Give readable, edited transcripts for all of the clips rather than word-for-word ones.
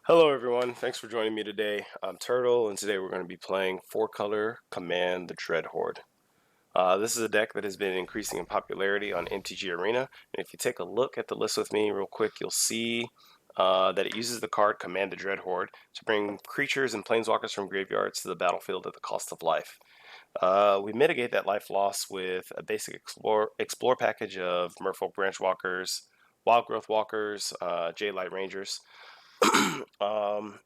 Hello everyone, thanks for joining me today. I'm Turtle, and today we're going to be playing 4-color Command the Dreadhorde. This is a deck that has been increasing in popularity on MTG Arena, and if you take a look at the list with me real quick, you'll see that it uses the card Command the Dreadhorde to bring creatures and planeswalkers from graveyards to the battlefield at the cost of life. We mitigate that life loss with a basic explore package of Merfolk Branchwalkers, Wild Growth Walkers, Jadelight Rangers, um,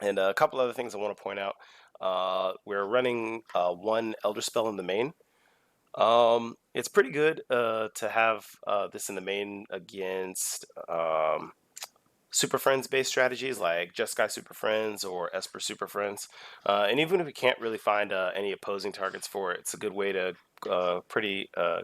and a couple other things I want to point out. We're running one Elder Spell in the main. It's pretty good to have this in the main against Super Friends based strategies like Jeskai Super Friends or Esper Super Friends. And even if we can't really find any opposing targets for it, it's a good way to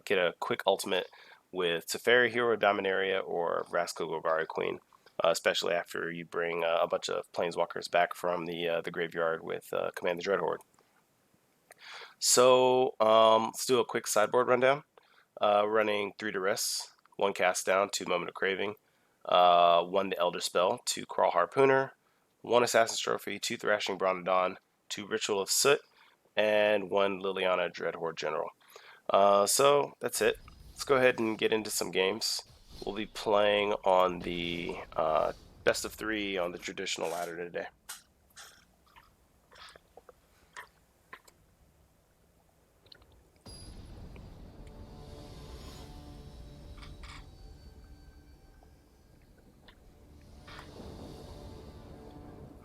get a quick ultimate with Teferi Hero Dominaria or Vraska Golgari Queen. Especially after you bring a bunch of planeswalkers back from the graveyard with Command the Dreadhorde. So let's do a quick sideboard rundown. Running 3 Duress, 1 Cast Down, 2 Moment of Craving, 1 The Elder Spell, 2 Crawl Harpooner, 1 Assassin's Trophy, 2 Thrashing Bronodon, 2 Ritual of Soot, and 1 Liliana Dreadhorde General. So that's it. Let's go ahead and get into some games. We'll be playing on the best of 3 on the traditional ladder today.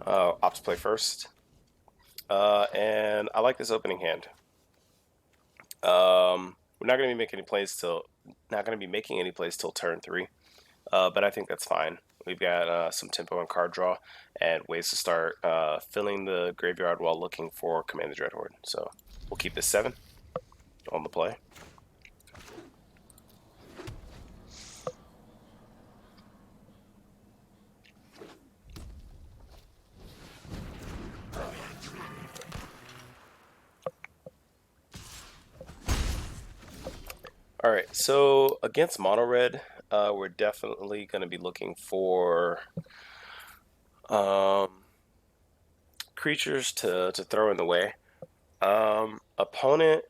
Ops play first. And I like this opening hand. We're not going to be making any plays till turn 3, but I think that's fine. We've got some tempo and card draw, and ways to start filling the graveyard while looking for Command the Dreadhorde. So we'll keep this 7 on the play. Alright, so against Mono Red, we're definitely going to be looking for creatures to throw in the way. Opponent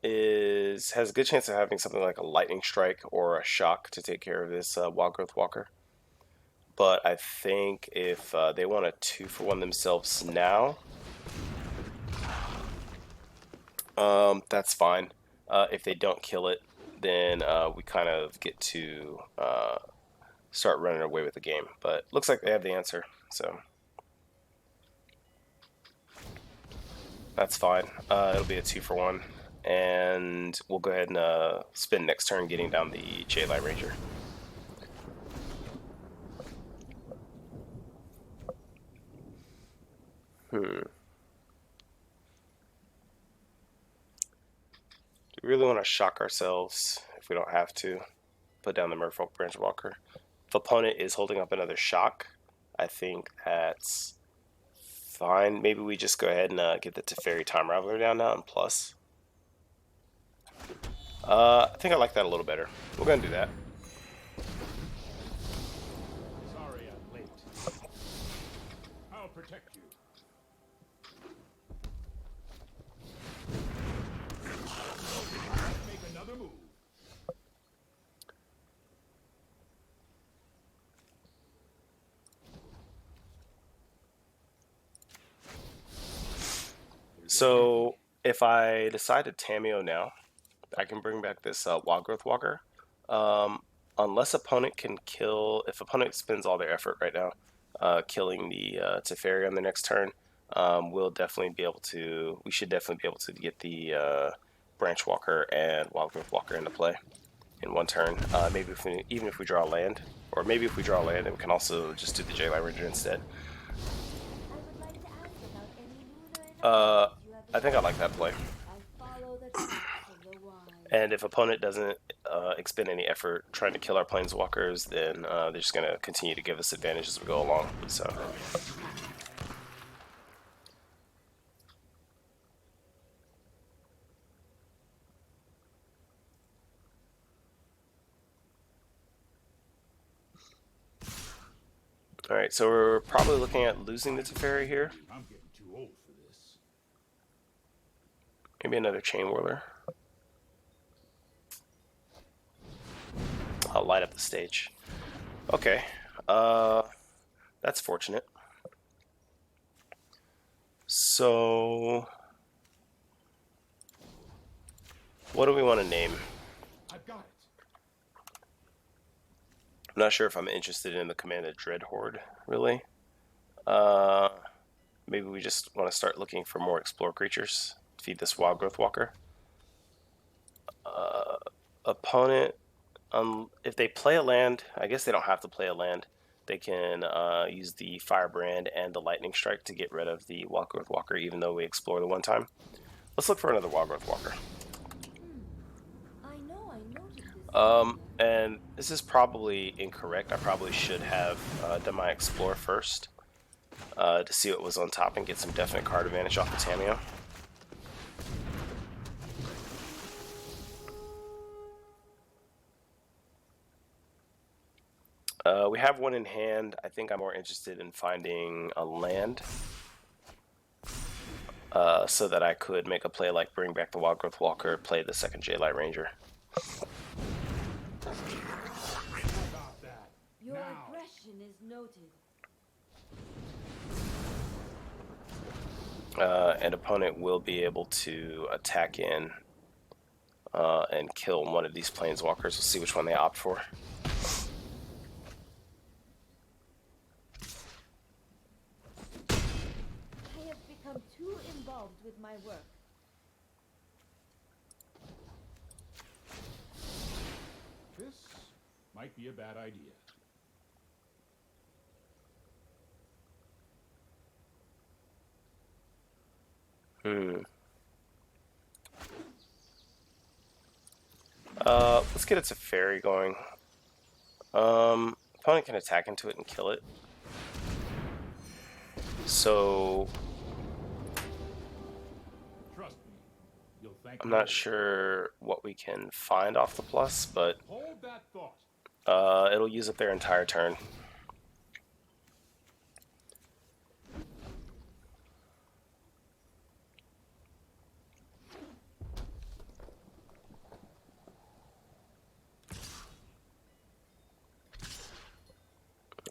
has a good chance of having something like a Lightning Strike or a Shock to take care of this Wild Growth Walker. But I think if they want a 2-for-1 themselves now, that's fine. If they don't kill it, then we kind of get to start running away with the game. But looks like they have the answer, so that's fine. It'll be a 2-for-1, and we'll go ahead and spin next turn, getting down the Jadelight Ranger. Do we really want to shock ourselves if we don't have to? Put down the Merfolk Branchwalker. If opponent is holding up another shock, I think that's fine. Maybe we just go ahead and get the Teferi Time Raveler down now and plus. I think I like that a little better. We're going to do that. Sorry I'm late. I'll protect you. Make another move. So if I decide to Tameo now, I can bring back this Wild Growth Walker. Unless opponent can kill, if opponent spends all their effort right now killing the Teferi on the next turn, we should definitely be able to get the Branch Walker and Wild Growth Walker into play in one turn. Maybe even if we draw a land, or maybe if we draw a land, then we can also just do the Jadelight Ranger instead. I think I like that play. And if opponent doesn't expend any effort trying to kill our planeswalkers, then they're just going to continue to give us advantage as we go along. So. Alright, so we're probably looking at losing the Teferi here. I'm getting too old for this. Maybe another Chain Whirler. I'll light up the stage. Okay. That's fortunate. So, what do we want to name? I've got it. I'm not sure if I'm interested in the command of Dreadhorde, really. Maybe we just want to start looking for more explore creatures. Feed this Wild Growth Walker. Opponent, if they play a land, I guess they don't have to play a land. They can use the Firebrand and the Lightning Strike to get rid of the Wild Growth Walker, even though we explore the one time. Let's look for another Wild Growth Walker. I noticed this. And this is probably incorrect. I probably should have done my explore first to see what was on top and get some definite card advantage off the Tameo. We have one in hand. I think I'm more interested in finding a land so that I could make a play like bring back the Wild Growth Walker, play the second J-Light Ranger. Stop that. Your Now. aggression is noted. An opponent will be able to attack in and kill one of these Planeswalkers. We'll see which one they opt for. I have become too involved with my work. This might be a bad idea. Let's get it to Fairy going. Opponent can attack into it and kill it. So Trust me. You'll thank I'm me not later. sure what we can find off the plus, but Hold that thought. it'll use up their entire turn.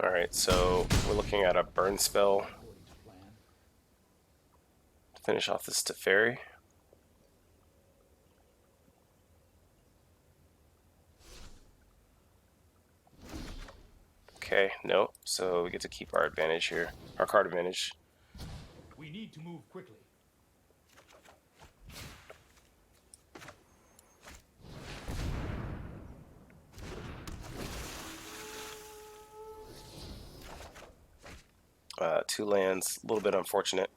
Alright, so we're looking at a burn spell According to plan. to finish off this Teferi. Okay, no, so we get to keep our advantage here, our card advantage. We need to move quickly. Two lands, a little bit unfortunate.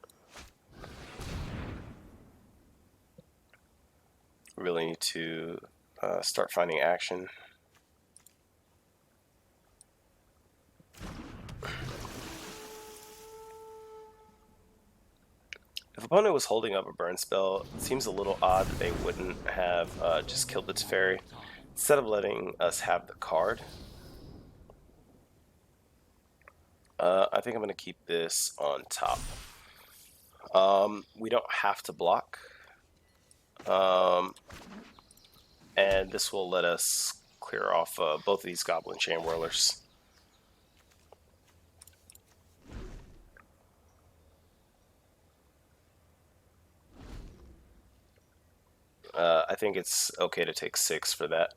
Really need to start finding action. If opponent was holding up a burn spell, it seems a little odd that they wouldn't have just killed the Teferi instead of letting us have the card. I think I'm going to keep this on top. We don't have to block. And this will let us clear off both of these Goblin Chain Whirlers. I think it's okay to take 6 for that.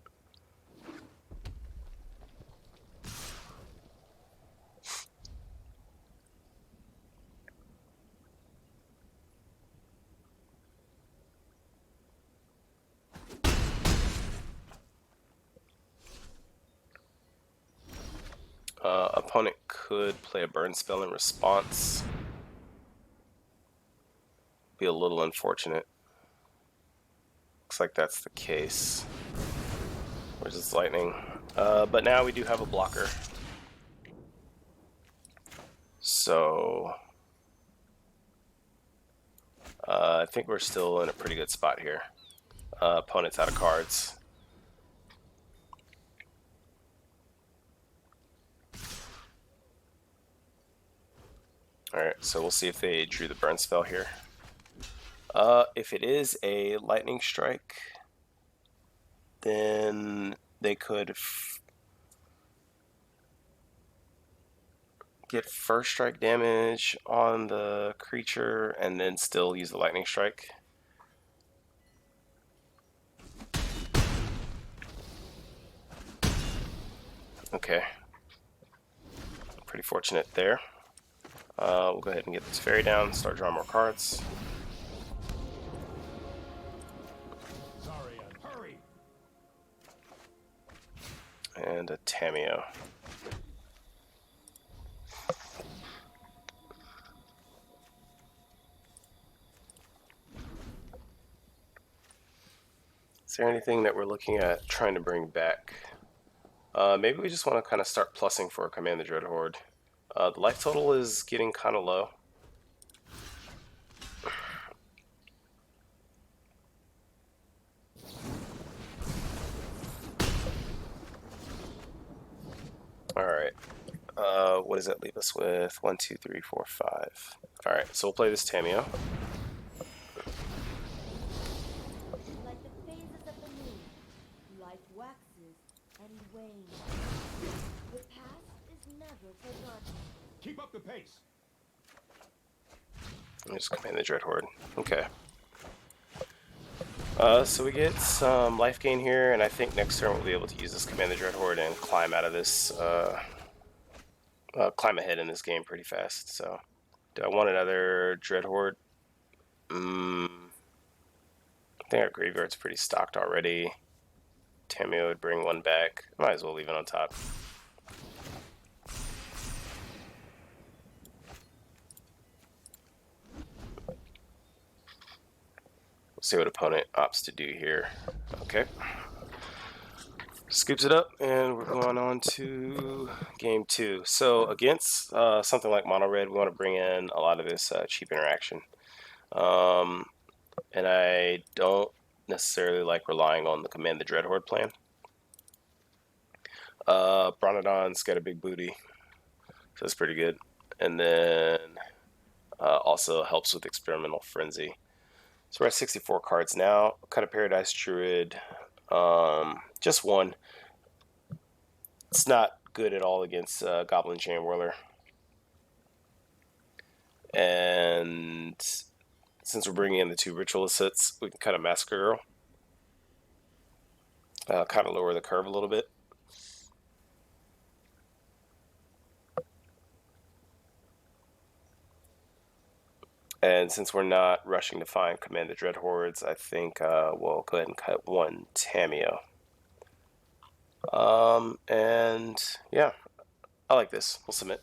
Opponent could play a burn spell in response. Be a little unfortunate. Looks like that's the case. Where's this lightning? But now we do have a blocker. So I think we're still in a pretty good spot here. Opponent's out of cards. Alright, so we'll see if they drew the burn spell here. If it is a lightning strike, then they could get first strike damage on the creature and then still use the lightning strike. Okay. Pretty fortunate there. We'll go ahead and get this fairy down, start drawing more cards. Sorry, hurry. And a Tameo. Is there anything that we're looking at trying to bring back? Maybe we just want to kind of start plussing for Command the Dreadhorde. The life total is getting kind of low. Alright. What does that leave us with? 1, 2, 3, 4, 5. Alright, so we'll play this Tameo. Like the phases of the moon, life waxes and wanes. The past is never forgotten. Keep up the pace. Just Command the Dreadhorde. Okay. So we get some life gain here, and I think next turn we'll be able to use this Command the Dreadhorde and climb out of this, climb ahead in this game pretty fast. So, do I want another Dreadhorde? I think our graveyard's pretty stocked already. Tameo would bring one back. Might as well leave it on top. We'll see what opponent opts to do here. Okay. Scoops it up, and we're going on to game 2. So against something like Mono Red, we want to bring in a lot of this cheap interaction. And I don't necessarily like relying on the Command the Dreadhorde plan. Bronodon's got a big booty, so that's pretty good. And then also helps with Experimental Frenzy. So we're at 64 cards now. Cut a Paradise Druid. Just one. It's not good at all against Goblin Chain Whirler. And since we're bringing in the 2 Ritualist hits, we can cut a Massacre Girl. Kind of lower the curve a little bit. And since we're not rushing to find Command the Dreadhordes, I think we'll go ahead and cut 1 Tameo. And yeah, I like this. We'll submit.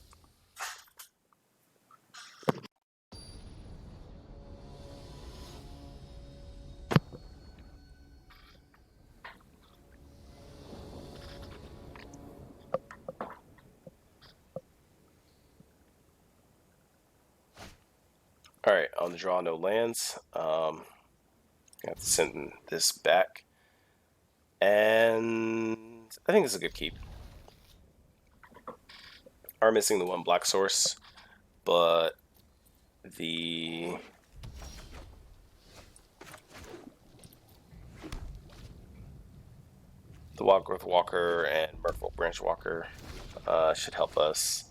Alright, on the draw, no lands. I have to send this back. And I think this is a good keep. Are missing the 1 black source, but the Wildgrowth Walker and Merfolk Branch Walker should help us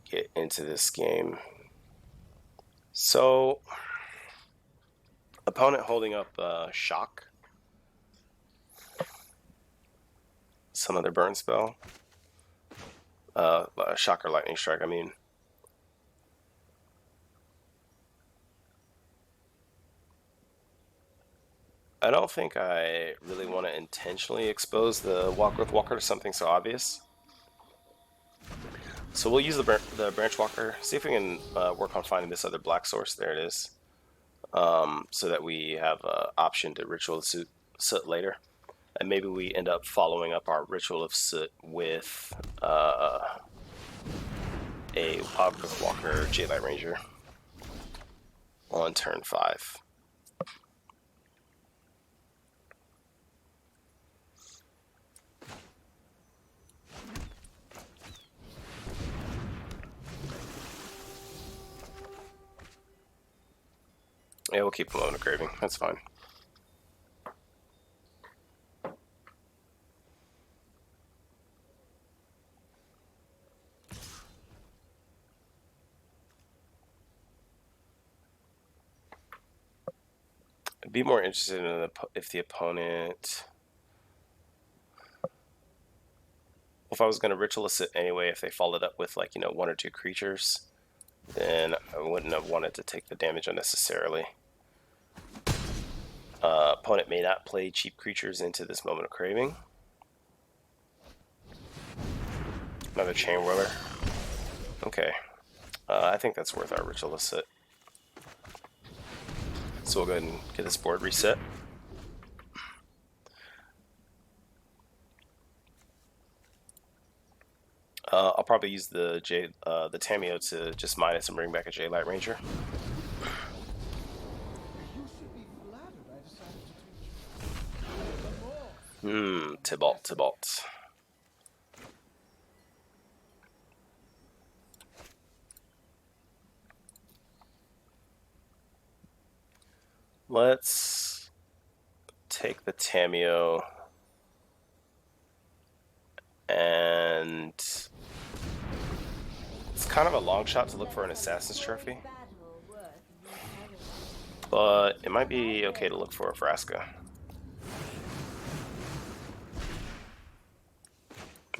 get into this game. So, opponent holding up Shock, some other burn spell, Shock or Lightning Strike, I mean. I don't think I really want to intentionally expose the Wildgrowth Walker to something so obvious. So we'll use the Branch Walker, see if we can work on finding this other black source. There it is. So that we have an option to Ritual of Soot later. And maybe we end up following up our Ritual of Soot with a Wildgrowth Walker Jadelight Ranger on turn 5. Yeah, we'll keep Moment of Craving. That's fine. I'd be more interested in if the opponent... If I was going to Ritualist it anyway, if they followed up with, like, you know, 1 or 2 creatures, then I wouldn't have wanted to take the damage unnecessarily. Opponent may not play cheap creatures into this Moment of Craving. Another Chain Whirler. Okay. I think that's worth our Ritualist it. So we'll go ahead and get this board reset. I'll probably use the Tameo to just minus and bring back a J-Light Ranger. Tybalt. Let's take the Tameo and it's kind of a long shot to look for an Assassin's Trophy, but it might be okay to look for a Vraska.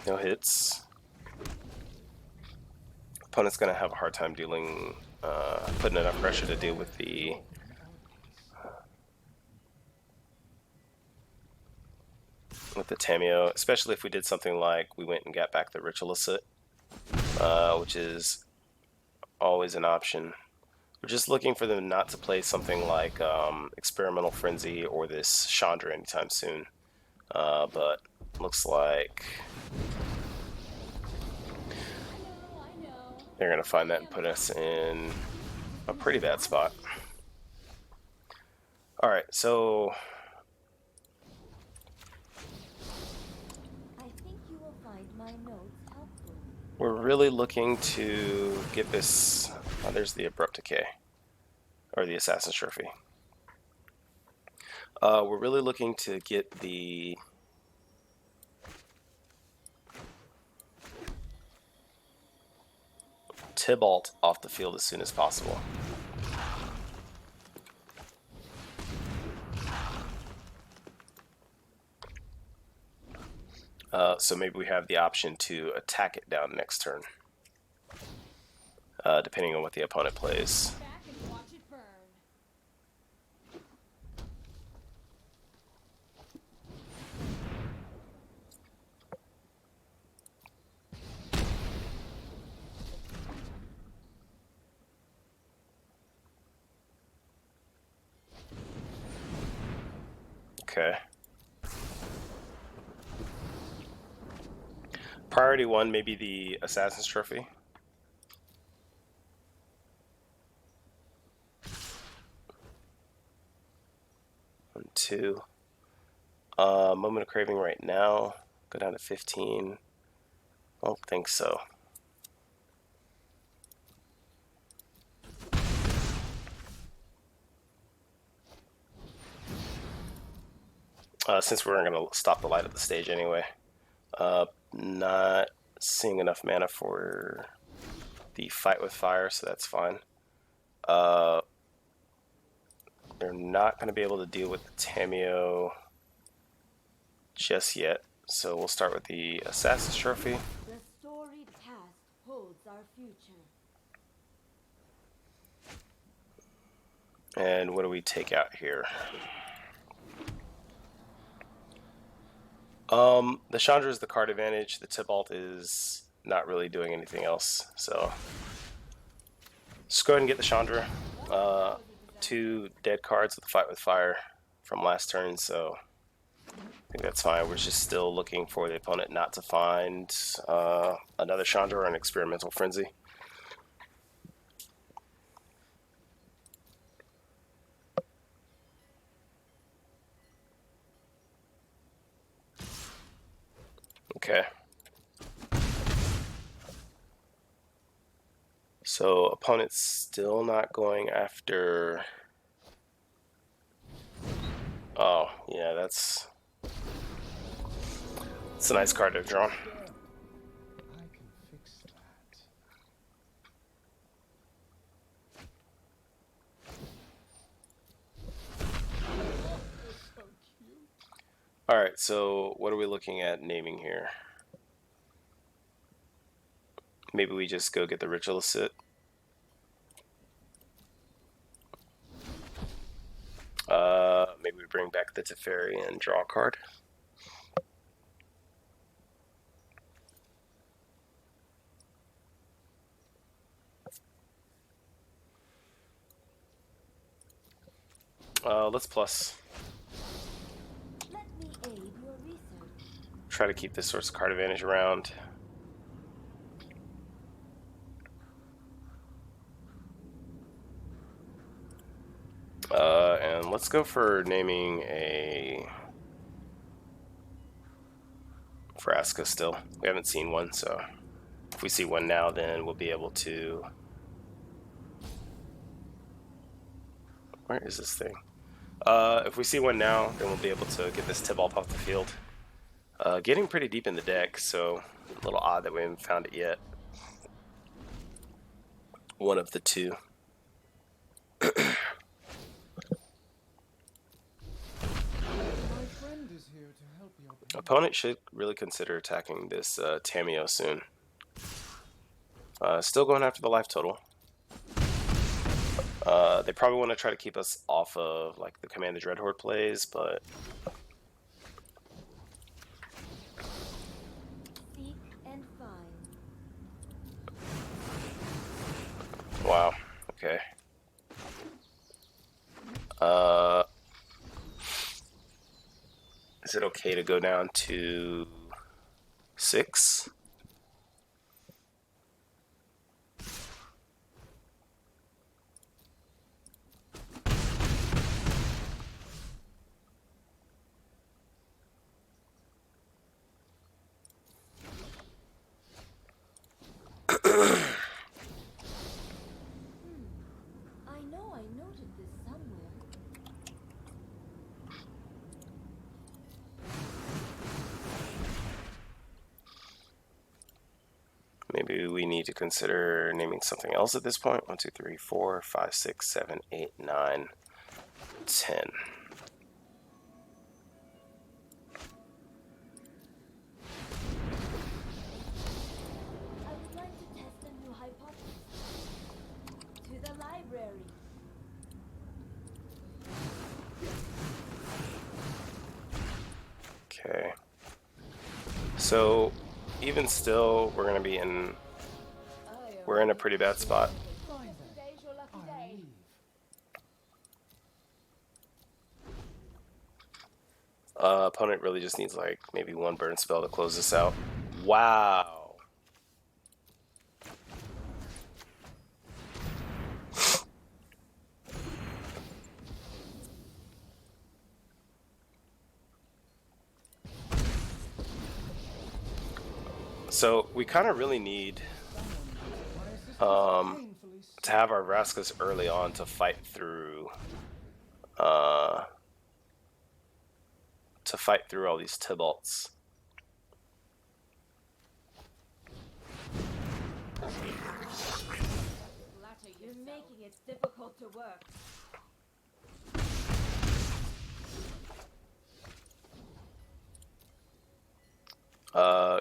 No hits. Opponent's gonna have a hard time dealing, putting enough pressure to deal with the Tameo, especially if we did something like we went and got back the Ritualist it, which is always an option. We're just looking for them not to play something like Experimental Frenzy or this Chandra anytime soon. But looks like they're going to find that and put us in a pretty bad spot. Alright, so we're really looking to get this... Oh, there's the Abrupt Decay, or the Assassin's Trophy. We're really looking to get the Tybalt off the field as soon as possible. So maybe we have the option to attack it down next turn, depending on what the opponent plays. Okay. Priority 1, maybe the Assassin's Trophy. And 2. Moment of Craving right now. Go down to 15. I don't think so. Since we're going to stop the light at the stage anyway. Not seeing enough mana for the Fight with Fire, so that's fine. They're not going to be able to deal with the Tameo just yet, so we'll start with the Assassin's Trophy. The storied past holds our future. And what do we take out here? The Chandra is the card advantage. The Tybalt is not really doing anything else. So just go ahead and get the Chandra. 2 dead cards with the Fight with Fire from last turn, so I think that's fine. We're just still looking for the opponent not to find another Chandra or an Experimental Frenzy. Okay. So opponent's still not going after Oh, yeah, it's a nice card to have drawn. I can fix that. You're so cute. Alright, so what are we looking at naming here? Maybe we just go get the Ritualist sit. Maybe we bring back the Teferi and draw a card. Let's plus. Let me aid your research. Try to keep this source of card advantage around. And let's go for naming a Frasca still. We haven't seen one, so if we see one now, then we'll be able to... Where is this thing? If we see one now, then we'll be able to get this Tibalt off the field. Getting pretty deep in the deck, so a little odd that we haven't found it yet. One of the two. My friend is here to help your pain. Opponent should really consider attacking this Tameo soon. Still going after the life total. They probably want to try to keep us off of like the Command the Dreadhorde plays, but Seek and find. wow. Okay. Is it okay to go down to 6? I know I noted this somewhere. Maybe we need to consider naming something else at this point. 1, 2, 3, 4, 5, 6, 7, 8, 9, 10. I would like to test a new hypothesis. To the library. Okay. So even still, we're gonna be in. We're in a pretty bad spot. Fine then. Today's your lucky I day. leave. Opponent really just needs like maybe one burn spell to close this out. Wow. So we kind of really need My assistant painfully to have our Vraskas early on to fight through all these Tibalts. You're making it difficult to work.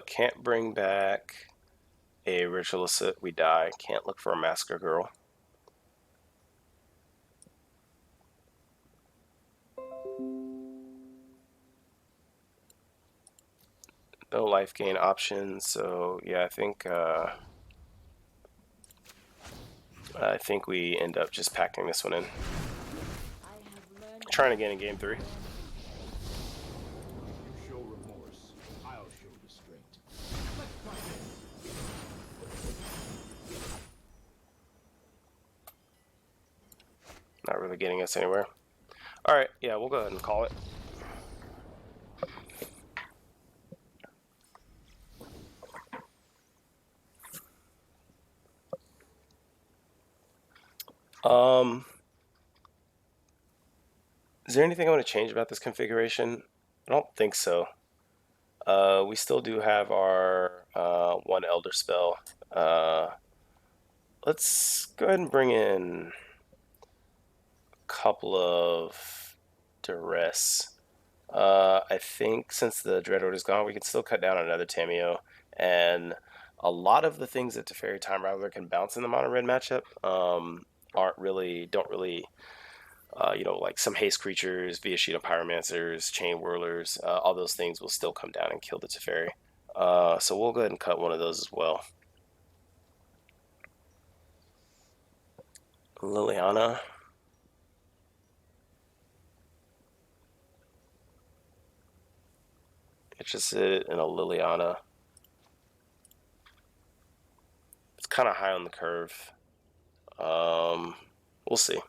Can't bring back a Ritualist, we die. Can't look for a Masker Girl. No life gain options, so yeah, I think we end up just packing this one in. I have learned Trying again in game 3. You show remorse, I'll show restraint. Let's try this. Not really getting us anywhere. Alright, yeah, we'll go ahead and call it. Is there anything I want to change about this configuration? I don't think so. We still do have our one Elder spell. Let's go ahead and bring in a couple of Duress. I think since the Dreadhorde is gone, we can still cut down another Tameo, and a lot of the things that Teferi Time Raveler can bounce in the mono red matchup don't really, like some haste creatures, Viashino Pyromancers, Chain Whirlers, all those things will still come down and kill the Teferi. So we'll go ahead and cut one of those as well. Liliana. Interested in a Liliana. It's kind of high on the curve. We'll see.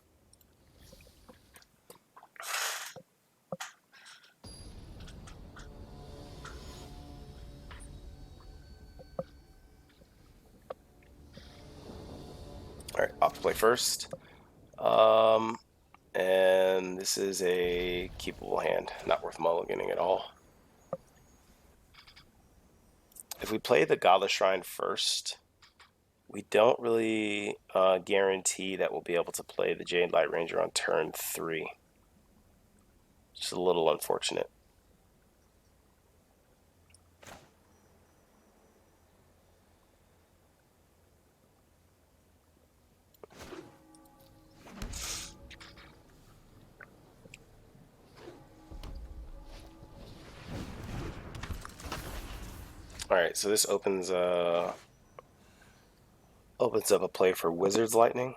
Alright, off to play first. And this is a keepable hand. Not worth mulliganing at all. If we play the Godless Shrine first, we don't really guarantee that we'll be able to play the Jade Light Ranger on turn 3. Just a little unfortunate. Alright, so this opens up a play for Wizard's Lightning.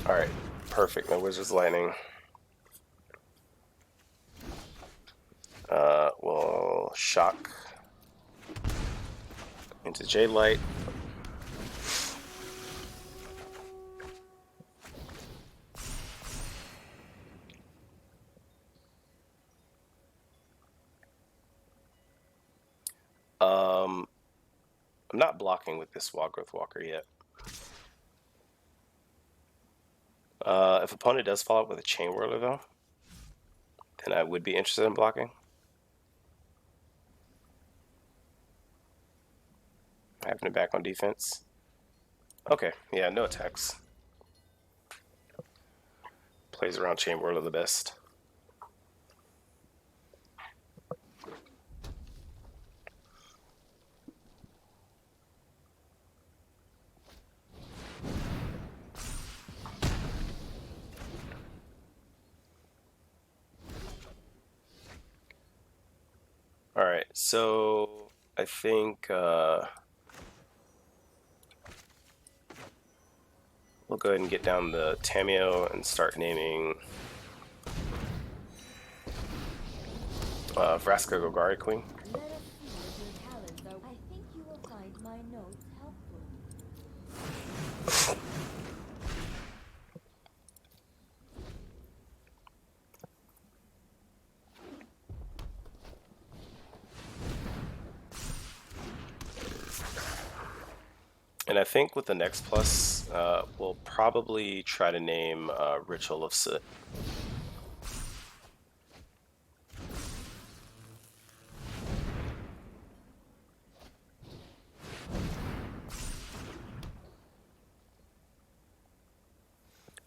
Alright, perfect. No Wizard's Lightning. We'll shock into Jade Light. I'm not blocking with this Wildgrowth Walker yet. If opponent does follow up with a Chain Whirler though, then I would be interested in blocking. Having it back on defense. Okay, yeah, no attacks. Plays around Chain Whirler the best. Alright, so I think we'll go ahead and get down the Tameo and start naming Vraska Golgari Queen. Let us see what your talents are. I think you will find my notes helpful. And I think with the next plus, we'll probably try to name Ritual of Soot.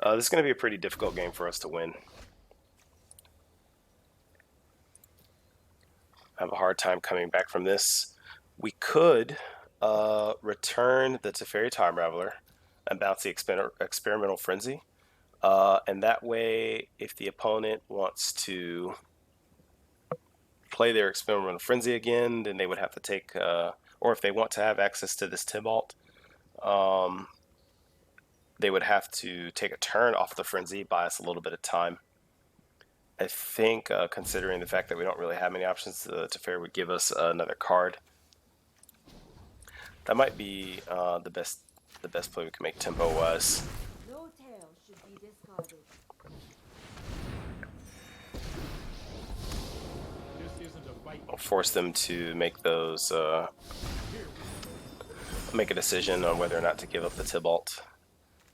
This is going to be a pretty difficult game for us to win. I have a hard time coming back from this. We could return the Teferi Time Raveler and bounce the Experimental Frenzy. And that way, if the opponent wants to play their Experimental Frenzy again, then they would have to take, or if they want to have access to this Tibalt, they would have to take a turn off the Frenzy, buy us a little bit of time. I think, considering the fact that we don't really have many options, Teferi would give us another card. That might be the best play we can make tempo-wise. No tail should be discarded. This isn't a fight. I'll force them to make those make a decision on whether or not to give up the Tibalt.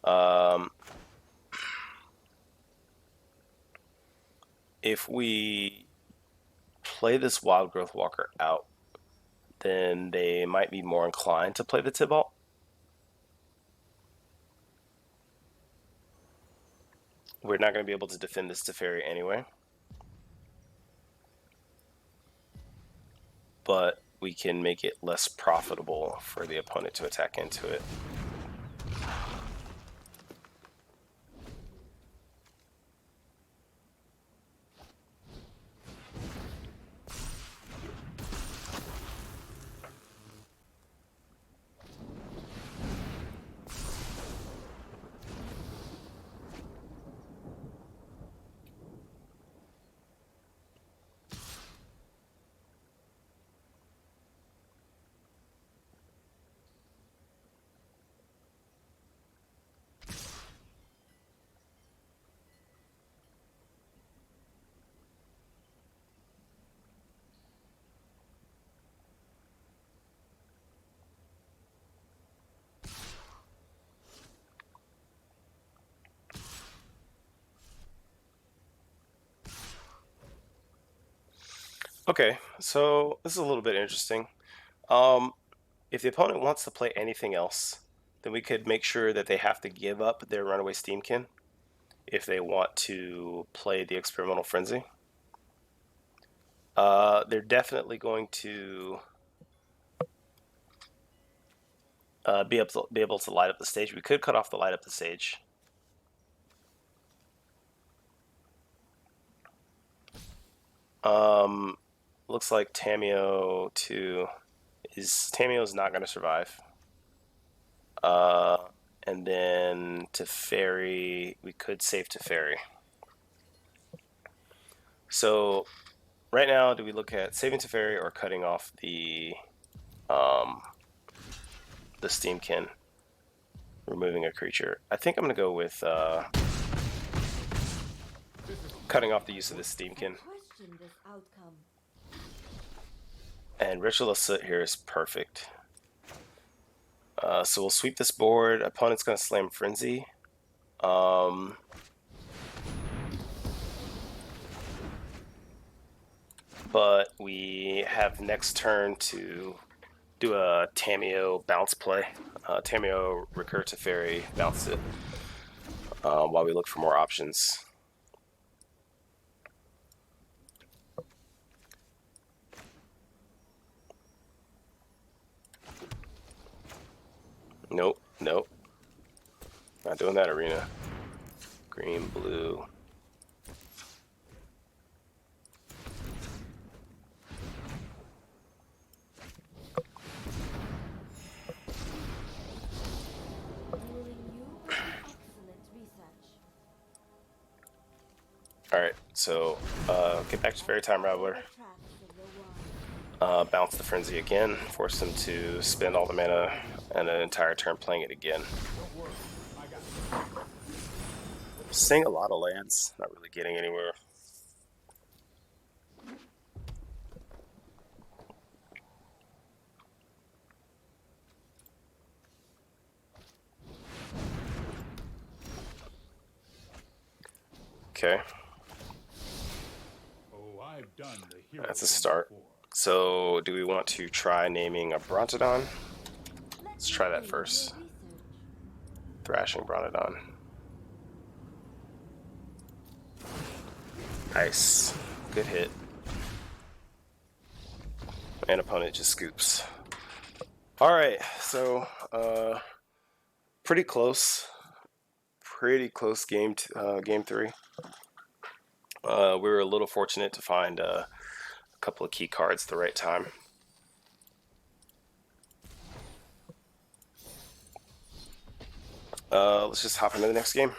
Um, if we play this Wild Growth Walker out, then they might be more inclined to play the Tibalt. We're not going to be able to defend this Teferi anyway. But we can make it less profitable for the opponent to attack into it. Okay, so this is a little bit interesting. If the opponent wants to play anything else, then we could make sure that they have to give up their Runaway Steamkin if they want to play the Experimental Frenzy. They're definitely going to be able to light up the stage. We could cut off the light up the stage. Looks like Tameo is not going to survive. And then Teferi, we could save Teferi. So right now, do we look at saving Teferi or cutting off the Steamkin, removing a creature? I think I'm going to go with cutting off the use of the Steamkin. Question this outcome. And Ritual of Soot here is perfect. So we'll sweep this board. Opponent's going to slam Frenzy. But we have next turn to do a Tameo bounce play. Tameo recur Teferi, bounce it while we look for more options. Nope, nope. Not doing that, Arena. Green, blue. Alright, so get back to Fairy Time Raveler. Bounce the Frenzy again, force him to spend all the mana and an entire turn playing it again. Seeing a lot of lands, not really getting anywhere. Okay. That's a start. So, do we want to try naming a Brontodon? Let's try that first. Thrashing Brontodon. Nice. Good hit. And opponent just scoops. Alright, so, pretty close. Pretty close game 3. We were a little fortunate to find a couple of key cards at the right time. Let's just hop into the next game.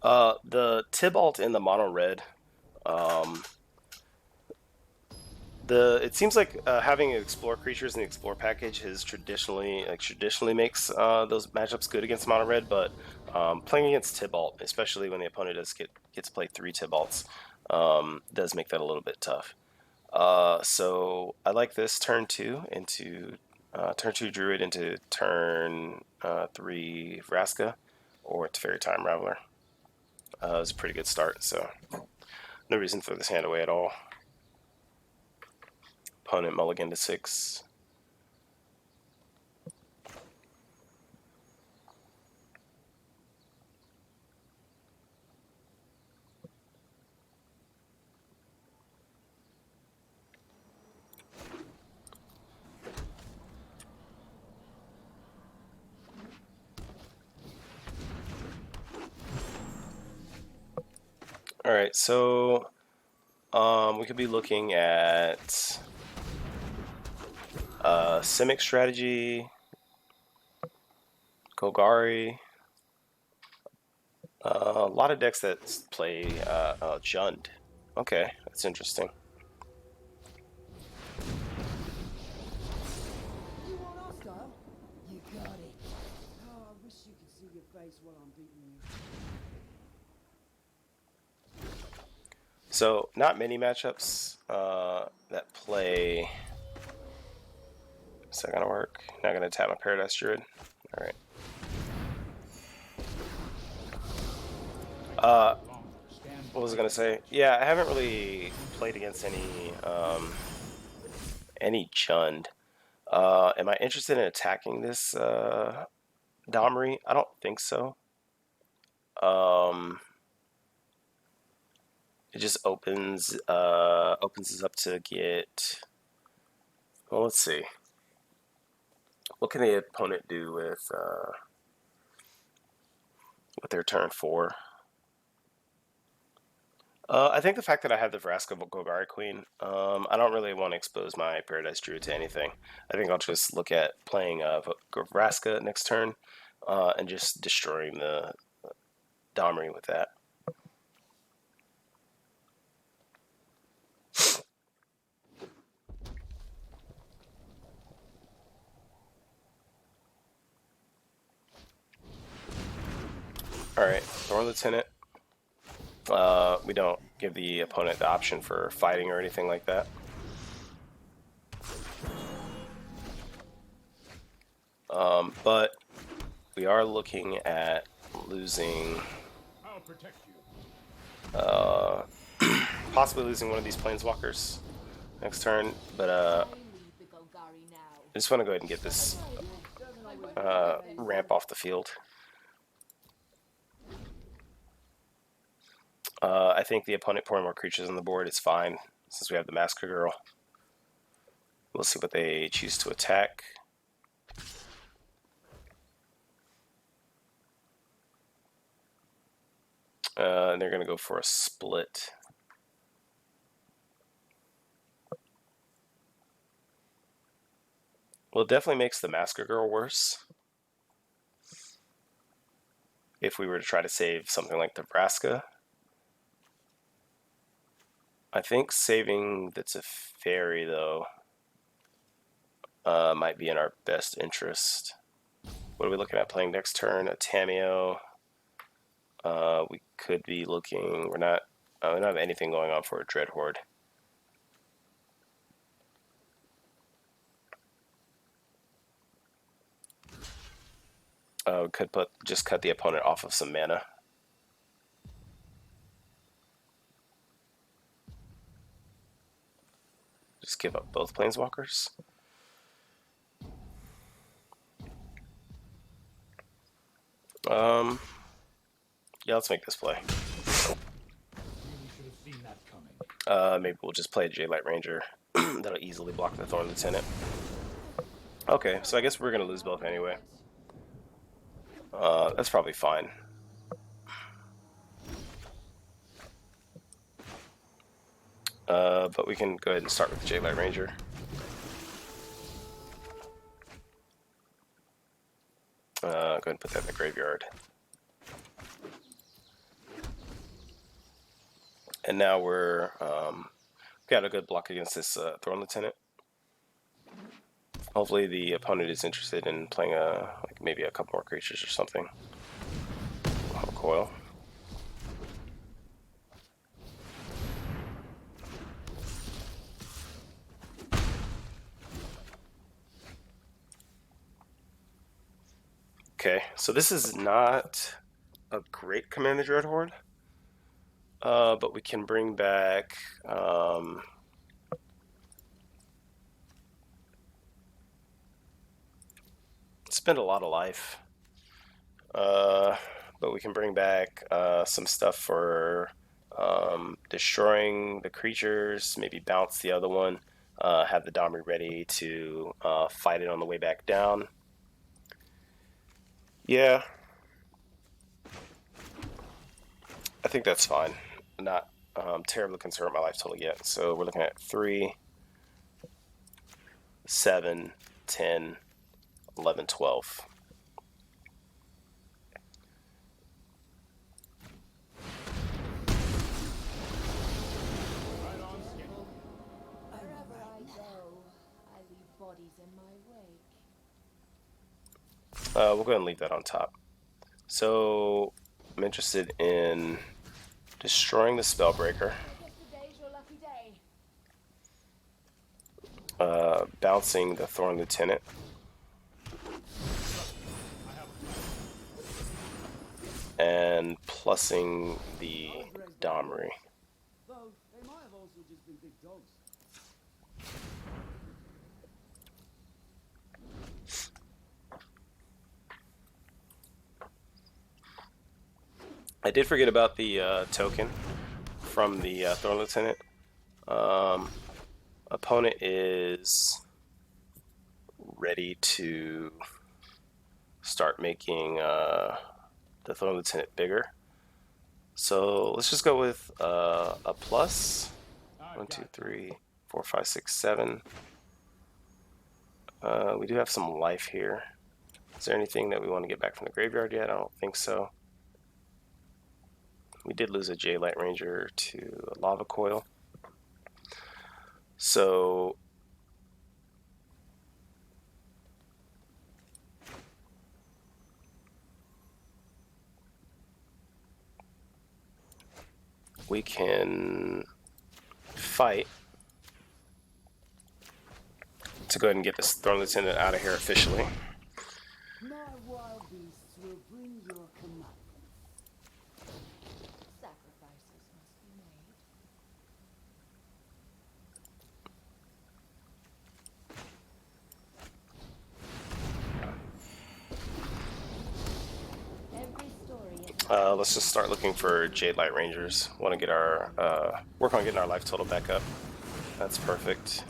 The Tibalt in the mono red. It seems like having explore creatures in the explore package has traditionally makes those matchups good against mono red, but playing against Tibalt, especially when the opponent gets to play 3 Tibalts, does make that a little bit tough. So I like this turn 2 into turn 2 Druid into turn 3 Vraska or Teferi Time Raveler. It was a pretty good start, so no reason to throw this hand away at all. Opponent mulligan to 6. All right, so we could be looking at Simic strategy, Golgari. A lot of decks that play Jund. Okay, that's interesting. You want our style? You got it. Oh, I wish you could see your face while I'm beating you. So, not many matchups that play. Is that gonna work? Not gonna tap my Paradise Druid. All right. What was I gonna say? Yeah, I haven't really played against any Jund. Am I interested in attacking this Domri? I don't think so. It just opens us up to get. Well, let's see. What can the opponent do with their turn 4? I think the fact that I have the Vraska Golgari Queen, I don't really want to expose my Paradise Druid to anything. I think I'll just look at playing Vraska next turn and just destroying the Domri with that. Alright, Thorn Lieutenant. We don't give the opponent the option for fighting or anything like that. But we are looking at losing, I'll protect you. possibly losing one of these Planeswalkers next turn. But I just want to go ahead and get this ramp off the field. I think the opponent pouring more creatures on the board is fine since we have the Massacre Girl. We'll see what they choose to attack. And they're going to go for a split. Well, it definitely makes the Massacre Girl worse. If we were to try to save something like the Vraska. I think saving that's a fairy, though, might be in our best interest. What are we looking at playing next turn? A Tameo. We could be looking. We don't have anything going on for a Dreadhorde. We could just cut the opponent off of some mana. Just give up both Planeswalkers. Yeah, let's make this play. Maybe we'll just play a J-Light Ranger. That'll easily block the Thorn Lieutenant. Okay, so I guess we're gonna lose both anyway. That's probably fine. But we can go ahead and start with the J-Light Ranger. Go ahead and put that in the graveyard. And now we're got a good block against this Thorn Lieutenant. Hopefully the opponent is interested in playing like maybe a couple more creatures or something. Coil. Okay, so this is not a great Command the Dreadhorde, but we can bring back spend a lot of life, uh, but we can bring back some stuff for destroying the creatures, maybe bounce the other one, have the Domri ready to fight it on the way back down. Yeah, I think that's fine. Not terribly concerned with my life total yet. So we're looking at 3, 7, 10, 11, 12. Wherever I go, I leave bodies in my wake. We'll go ahead and leave that on top. So I'm interested in destroying the Spellbreaker, I guess today's your lucky day. bouncing the Thorn Lieutenant, and plussing the Domri. Though they might have also just been big dogs. I did forget about the token from the Thorn Lieutenant. Opponent is ready to start making the Thorn Lieutenant bigger. So let's just go with a plus. 1, 2, 3, 4, 5, 6, 7. We do have some life here. Is there anything that we want to get back from the graveyard yet? I don't think so. We did lose a J Light Ranger to a Lava Coil. So we can fight to go ahead and get this Thorn Lieutenant out of here officially. My wild beasts will bring your command. Sacrifices must be made. Every story is Let's just start looking for Jade Light Rangers. Want to get our work on getting our life total back up. That's perfect.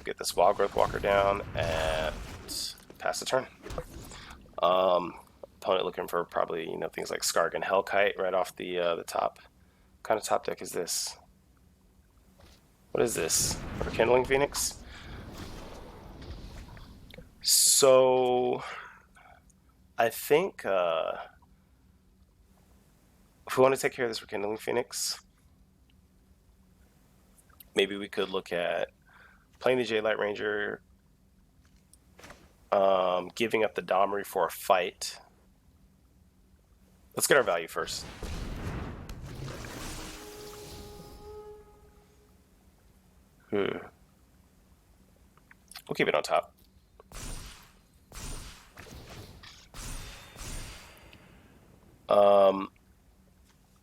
Get this Wild Growth Walker down and pass the turn. Opponent looking for probably things like Skargan Hellkite right off the top. What kind of top deck is this? What is this? Rekindling Phoenix? So I think if we want to take care of this Rekindling Phoenix, maybe we could look at playing the J Light Ranger, giving up the Domri for a fight. Let's get our value first. We'll keep it on top.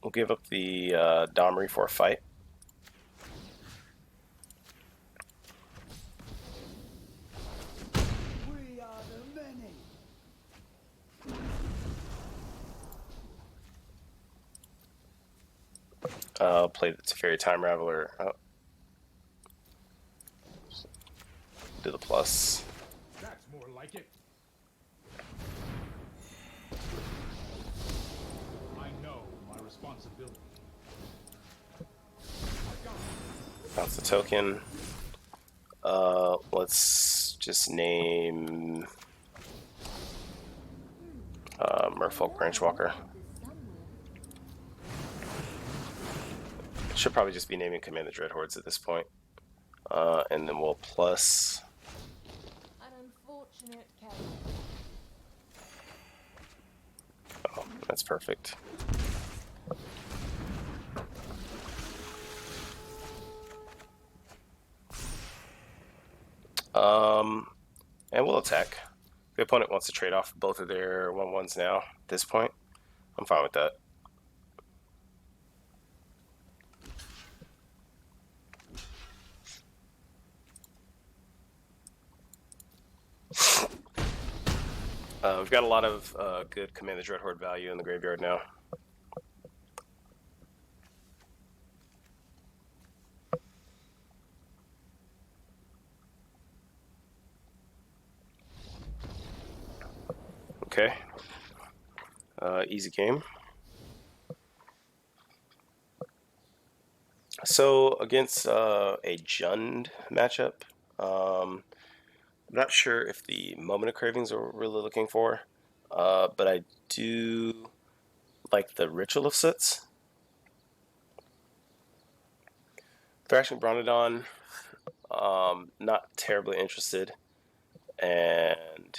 We'll give up the Domri for a fight. We are the many. Play the Teferi Time Raveler. Oh. Do the plus. That's more like it. I know my responsibility. Bounce the token. Let's just name Merfolk Branchwalker. Should probably just be naming Command the Dreadhordes at this point. And then we'll plus. An unfortunate character. Oh, that's perfect. And we'll attack. The opponent wants to trade off both of their 1/1s now at this point. I'm fine with that. We've got a lot of good Command the Dreadhorde value in the graveyard now. Okay. Easy game. So against a Jund matchup, I'm not sure if the Moment of Cravings are really looking for, but I do like the Ritual of Sits. Thrashing Bronodon, not terribly interested, and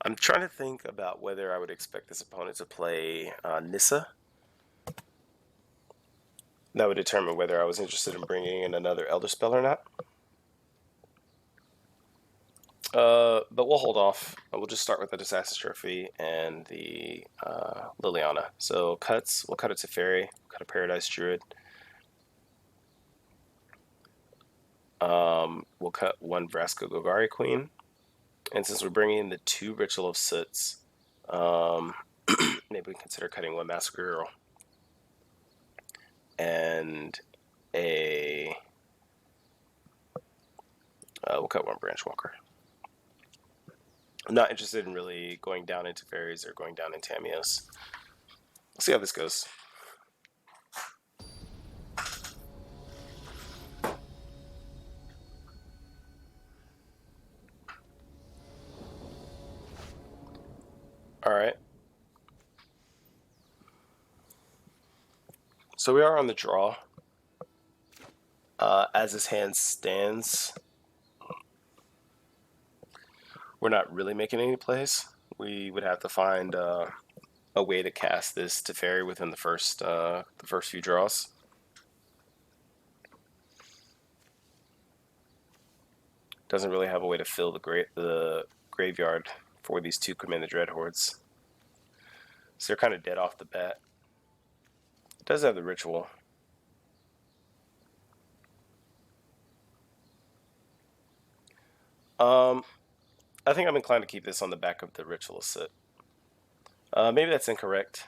I'm trying to think about whether I would expect this opponent to play Nissa. That would determine whether I was interested in bringing in another Elder Spell or not. But we'll hold off. We'll just start with the Disaster Trophy and the Liliana. So cuts, we'll cut a Teferi, cut a Paradise Druid. We'll cut one Vraska Golgari Queen. And since we're bringing in the 2 Ritual of Sits, maybe we consider cutting one Massacre Girl. And we'll cut one Branch Walker. I'm not interested in really going down into Fairies or going down into Tamios. We'll see how this goes. Alright. So we are on the draw. As this hand stands, we're not really making any plays. We would have to find a way to cast this Teferi within the first few draws. Doesn't really have a way to fill the graveyard for these 2 Command the Dreadhordes. So they're kind of dead off the bat. It does have the Ritual. I think I'm inclined to keep this on the back of the Ritual Sit. Maybe that's incorrect.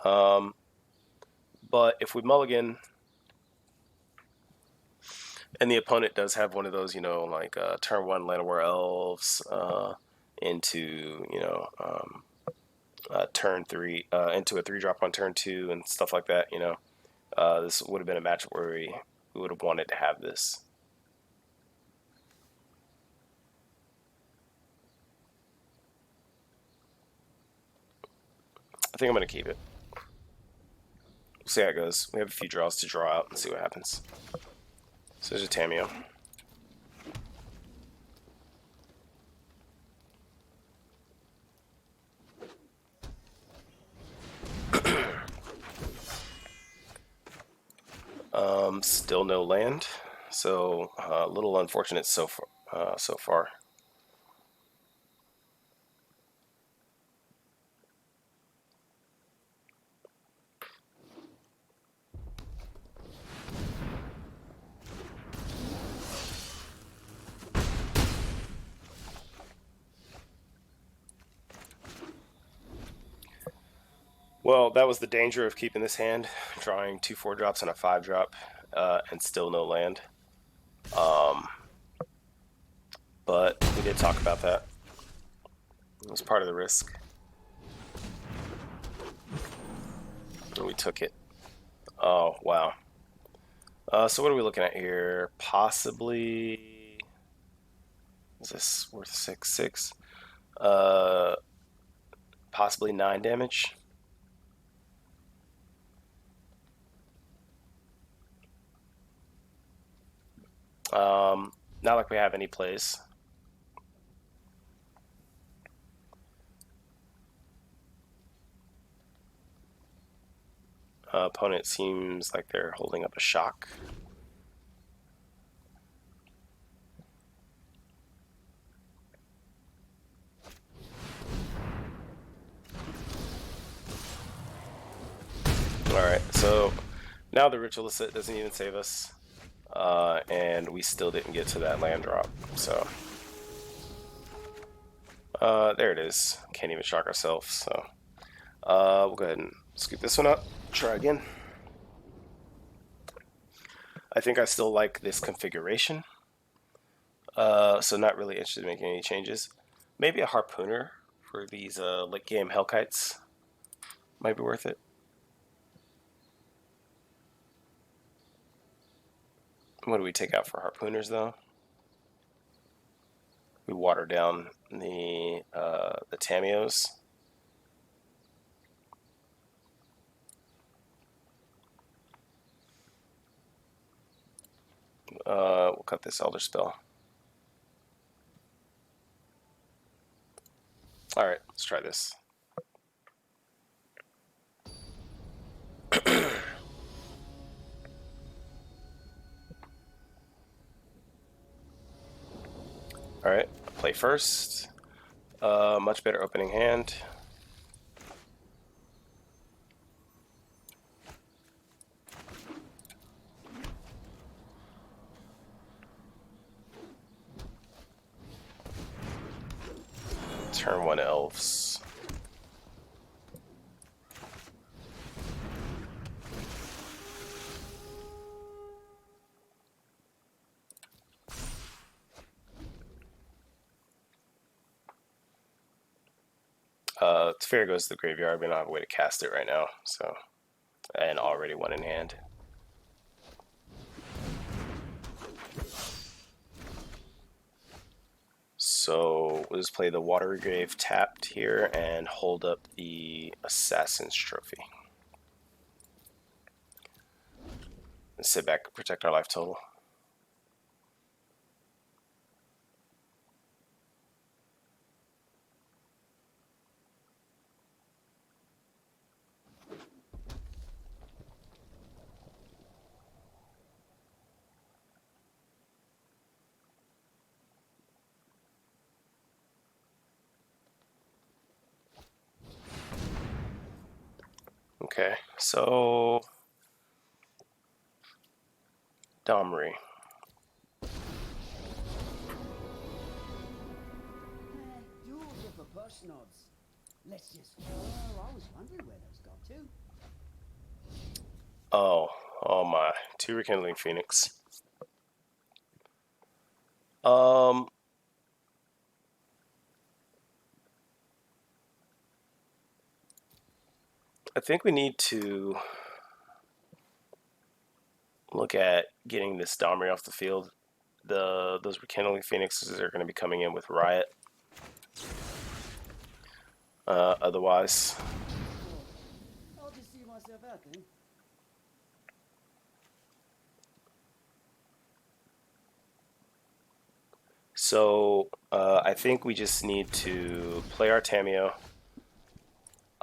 But if we mulligan, and the opponent does have one of those, like turn 1 Llanowar Elves into, turn 3, into a 3-drop on turn 2 and stuff like that, this would have been a matchup where we would have wanted to have this. I think I'm going to keep it. We'll see how it goes. We have a few draws to draw out and see what happens. So there's a Tameo. Still no land, so a little unfortunate so far. Well, that was the danger of keeping this hand, drawing 2 4-drops and a 5-drop, and still no land. But we did talk about that. It was part of the risk. And we took it. Oh, wow. So what are we looking at here? Possibly... Is this worth 6/6? Possibly 9 damage. Not like we have any plays. Opponent seems like they're holding up a shock. Alright, so now the Ritualist set doesn't even save us. And we still didn't get to that land drop. So, there it is. Can't even shock ourselves. So, we'll go ahead and scoop this one up. Try again. I think I still like this configuration. So not really interested in making any changes. Maybe a Harpooner for these late game Hellkites might be worth it. What do we take out for Harpooners though? We water down the Tamios. We'll cut this Elder Spell. Alright, let's try this. Alright, play first. Much better opening hand. Turn 1 Elves. Sphere goes to the graveyard. We don't have a way to cast it right now, so, and already one in hand. So we'll just play the Watery Grave tapped here and hold up the Assassin's Trophy. And sit back and protect our life total. Okay, so Domri. Duels are for push nods. Let's just go. Oh, I was wondering where those got to. Oh my, 2 Rekindling Phoenix. I think we need to look at getting this Domri off the field. Those Rekindling Phoenixes are going to be coming in with Riot. Otherwise, I'll just see myself out then. so I think we just need to play our Tameo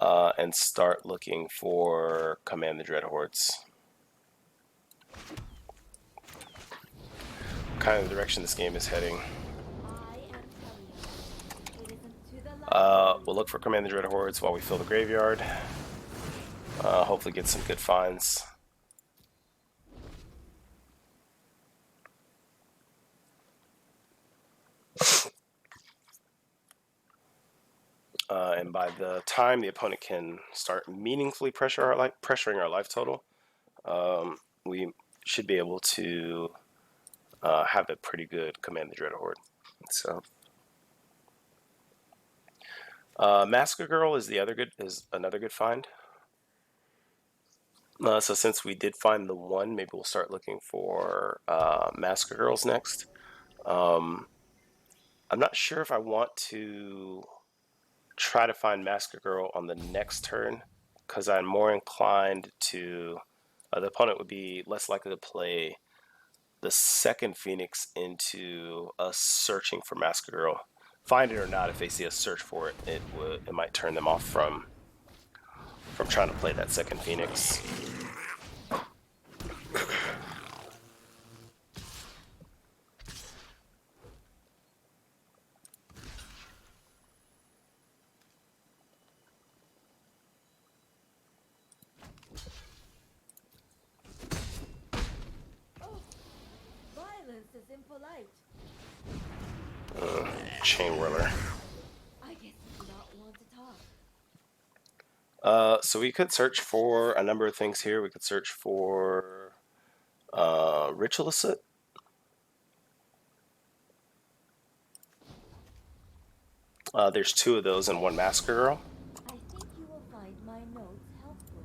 and start looking for Command the Dreadhordes. Kind of the direction this game is heading. I am telling you, it isn't to the light. We'll look for Command the Dreadhordes while we fill the graveyard. Hopefully get some good finds. And by the time the opponent can start meaningfully pressuring our life total, we should be able to have a pretty good Command the Dreadhorde. So, Masker Girl is another good find. So since we did find the one, maybe we'll start looking for Masker Girls next. I'm not sure if I want to try to find Masker Girl on the next turn, because I'm more inclined to the opponent would be less likely to play the second Phoenix into us searching for Masker Girl. Find it or not, if they see us search for it, it might turn them off from trying to play that second Phoenix. is impolite. Chain Whirler. I guess you do not want to talk. So we could search for a number of things here. We could search for Ritualicet. There's 2 of those and 1 Massacre Girl. I think you will find my notes helpful.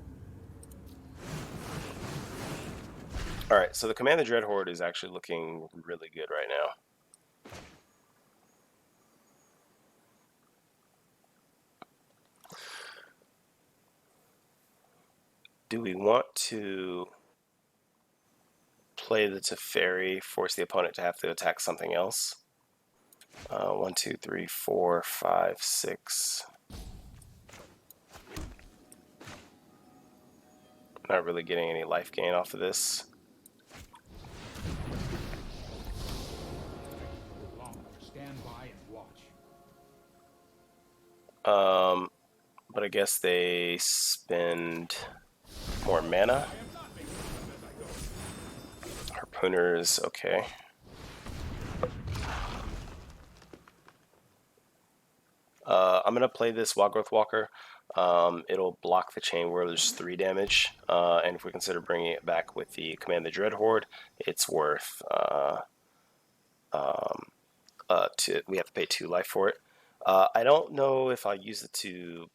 Alright, so the Command the Dreadhorde is actually looking really good right now. Do we want to play the Teferi, force the opponent to have to attack something else? 1, 2, 3, 4, 5, 6. Not really getting any life gain off of this. Stand by and watch. But I guess they spend more mana. Harpooners, okay. I'm gonna play this Wild Growth Walker. It'll block the Chain Whirler's 3 damage, and if we consider bringing it back with the Command the Dreadhorde, it's worth we have to pay 2 life for it. I don't know if I'll use it to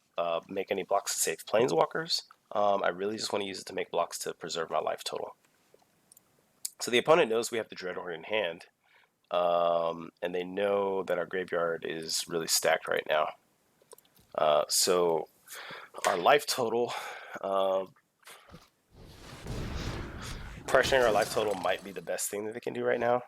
make any blocks to save Planeswalkers. I really just want to use it to make blocks to preserve my life total. So the opponent knows we have the Dreadhorde in hand, and they know that our graveyard is really stacked right now. So our life total, pressuring our life total might be the best thing that they can do right now.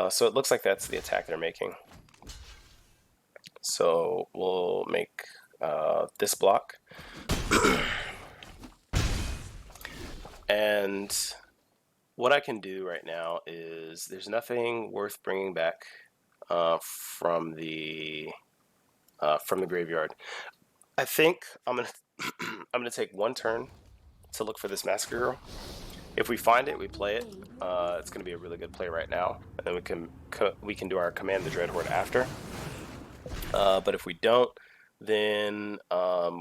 So it looks like that's the attack they're making. So we'll make this block. And what I can do right now is there's nothing worth bringing back from the graveyard. I think I'm gonna take 1 turn to look for this Massacre Girl. If we find it, we play it. It's going to be a really good play right now, and then we can do our Command the Dreadhorde after. But if we don't, then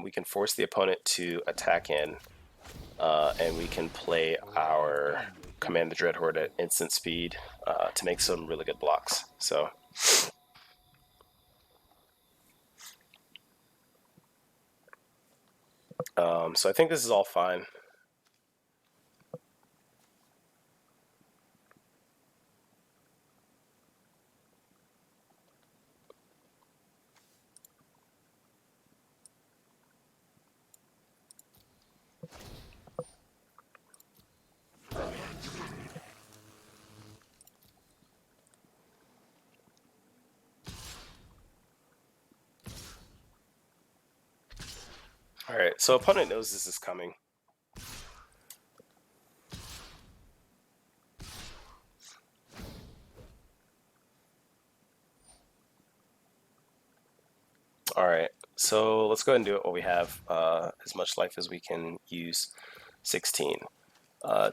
we can force the opponent to attack in, and we can play our Command the Dreadhorde at instant speed to make some really good blocks. So I think this is all fine. Alright, so opponent knows this is coming. Alright, so let's go ahead and do it while we have as much life as we can use. 16.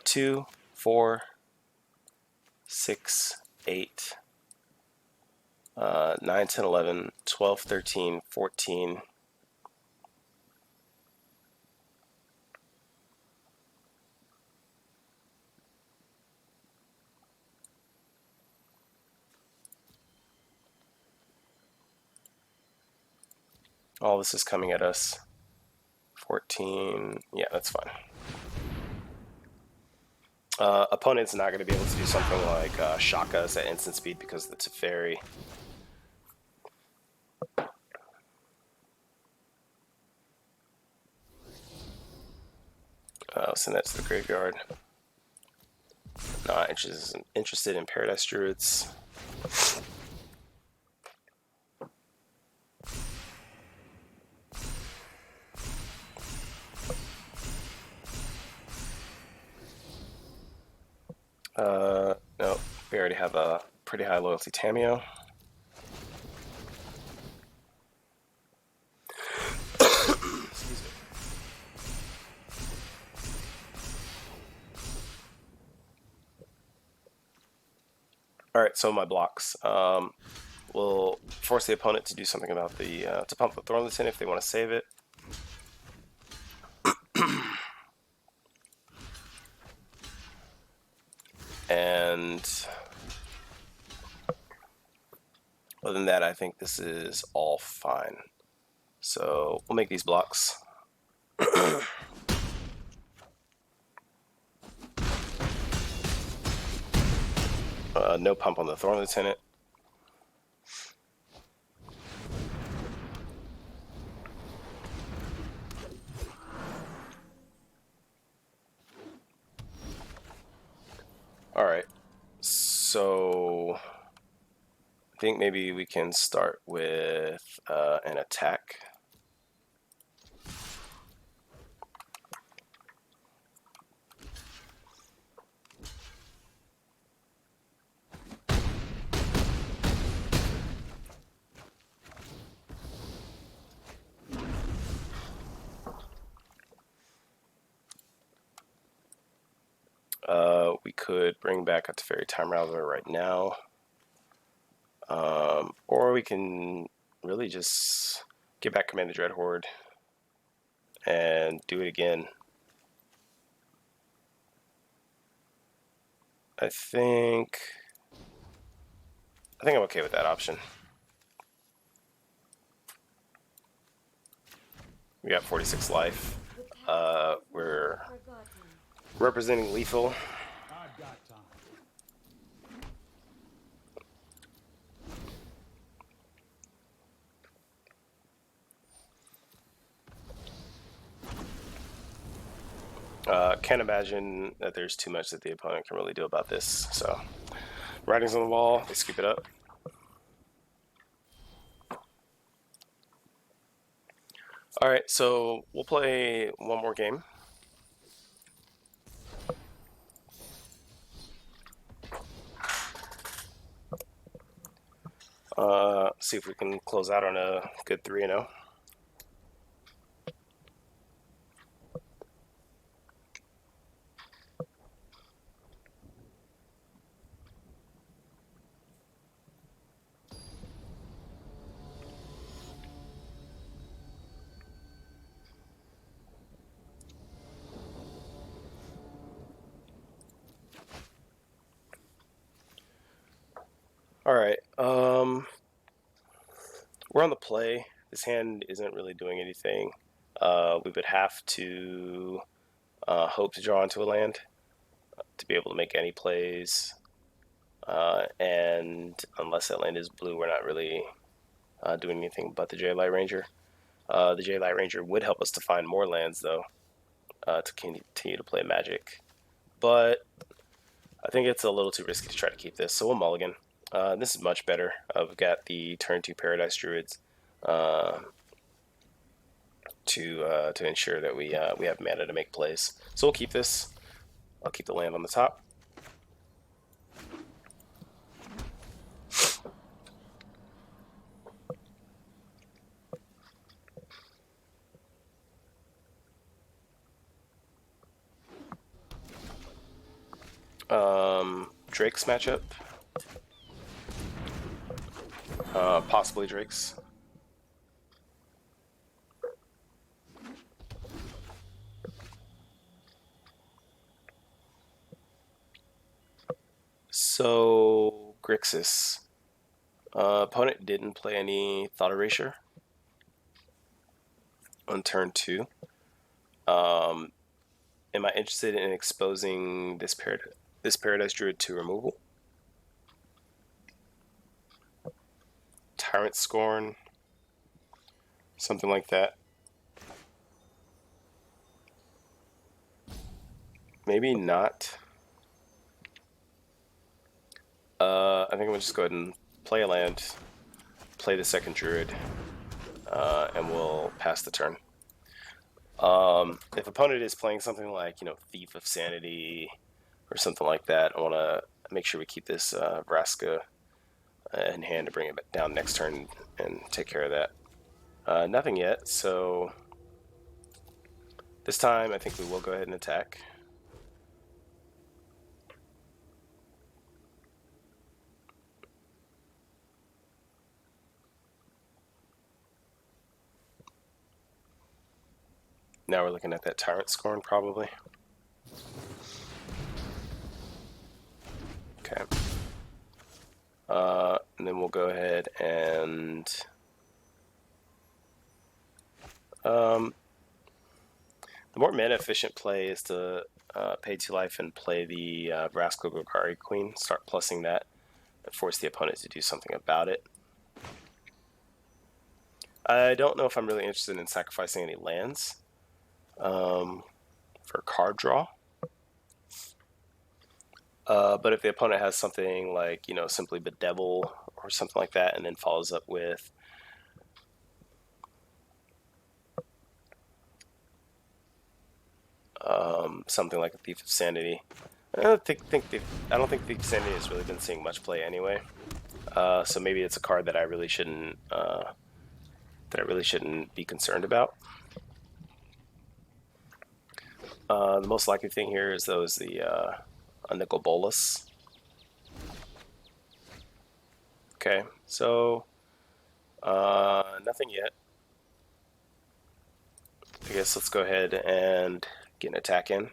2, 4, 6, 8, 9, 10, 11, 12, 13, 14. All this is coming at us. 14, yeah, that's fine. Opponent's not going to be able to do something like shock us at instant speed because the Teferi. Send that to the graveyard. Not interested in Paradise Druids. No, we already have a pretty high loyalty Tameo. Excuse me. Alright, so my blocks. Will force the opponent to do something about the, to pump the Thorn Lieutenant if they want to save it. And other than that, I think this is all fine. So we'll make these blocks. No pump on the Thorn Lieutenant. Alright, so I think maybe we can start with an attack. We could bring back a Teferi Time Rouser right now. Or we can really just get back Command the Dreadhorde and do it again. I think I'm okay with that option. We got 46 life. We're representing lethal. I've got time. Can't imagine that there's too much that the opponent can really do about this. So, writing's on the wall. They scoop it up. All right, so we'll play one more game. See if we can close out on a good 3-0. All right. We're on the play. This hand isn't really doing anything. We would have to hope to draw into a land to be able to make any plays. And unless that land is blue, we're not really doing anything but the J-Light Ranger. The J-Light Ranger would help us to find more lands, though, to continue to play Magic. But I think it's a little too risky to try to keep this, so we'll mulligan. This is much better. We've got the turn 2 Paradise Druids to ensure that we have mana to make plays. So we'll keep this. I'll keep the land on the top. Drake's matchup. Possibly Drake's. So, Grixis. Opponent didn't play any Thought Erasure on turn 2. Am I interested in exposing this Paradise Druid to removal? Tyrant Scorn. Something like that. Maybe not. I think I'm going to just go ahead and play a land, play the second Druid, and we'll pass the turn. If opponent is playing something like, Thief of Sanity or something like that, I want to make sure we keep this Vraska in hand to bring it down next turn and take care of that. Nothing yet, so this time I think we will go ahead and attack. Now we're looking at that Tyrant Scorn probably. Okay. And then we'll go ahead and the more mana efficient play is to pay 2 life and play the Rascal Golgari Queen. Start plussing that and force the opponent to do something about it. I don't know if I'm really interested in sacrificing any lands for card draw. But if the opponent has something like, you know, simply Bedevil or something like that, and then follows up with something like a Thief of Sanity, I don't think Thief of Sanity has really been seeing much play anyway. So maybe it's a card that I really shouldn't be concerned about. The most likely thing here is though is the a Nicol Bolas. Okay, so nothing yet. I guess let's go ahead and get an attack in.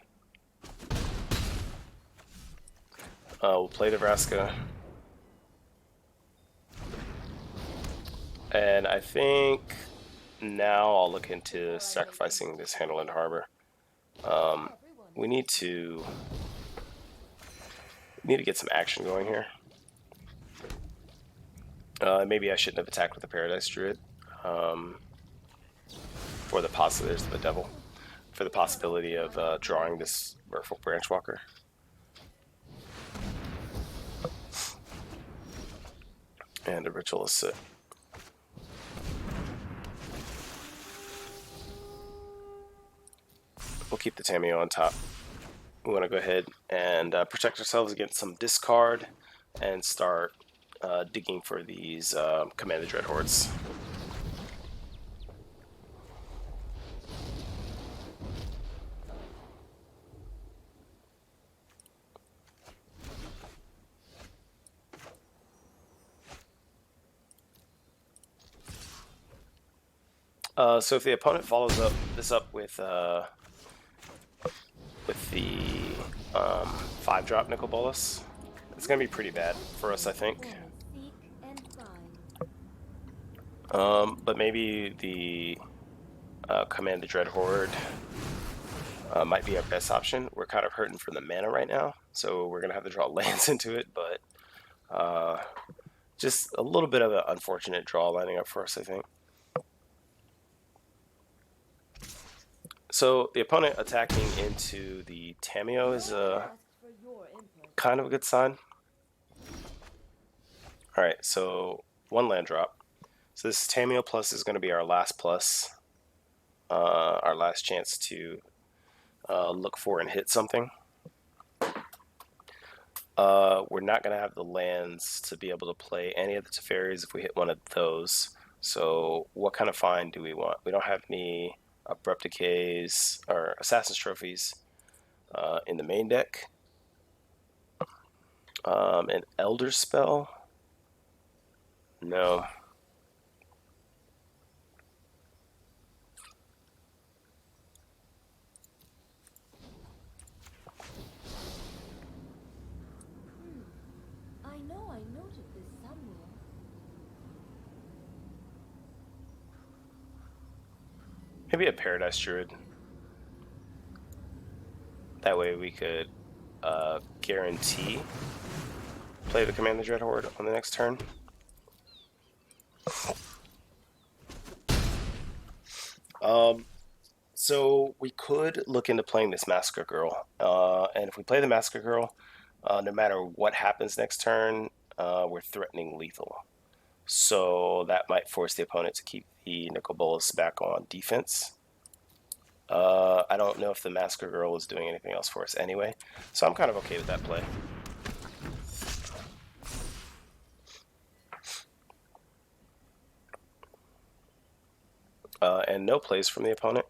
We'll play the Vraska. And I think now I'll look into sacrificing this Handleland Harbor. We need to get some action going here. Maybe I shouldn't have attacked with the Paradise Druid. For the there's the Devil. For the possibility of drawing this Merfolk Branchwalker. And a Ritualist Sit. We'll keep the Tamiyo on top. We want to go ahead and protect ourselves against some discard and start digging for these Command the Dreadhordes. So if the opponent follows this up with the 5-drop Nicol Bolas, it's going to be pretty bad for us, I think. But maybe the Command the Dreadhorde might be our best option. We're kind of hurting for the mana right now, so we're going to have to draw lands into it, but just a little bit of an unfortunate draw lining up for us, I think. So the opponent attacking into the Tamiyo is kind of a good sign. Alright, so 1 land drop. So this Tamiyo plus is going to be our last plus. Our last chance to look for and hit something. We're not going to have the lands to be able to play any of the Teferis if we hit one of those. So what kind of find do we want? We don't have any Abrupt Decays or Assassin's Trophies in the main deck. An Elder Spell? No. I know I noted this somewhere. Maybe a Paradise Druid. That way we could guarantee play the Command the Dreadhorde on the next turn. So we could look into playing this Massacre Girl. And if we play the Massacre Girl, no matter what happens next turn, we're threatening lethal. So that might force the opponent to keep the Nicol Bolas back on defense. I don't know if the Massacre Girl is doing anything else for us anyway, so I'm kind of okay with that play. and no plays from the opponent.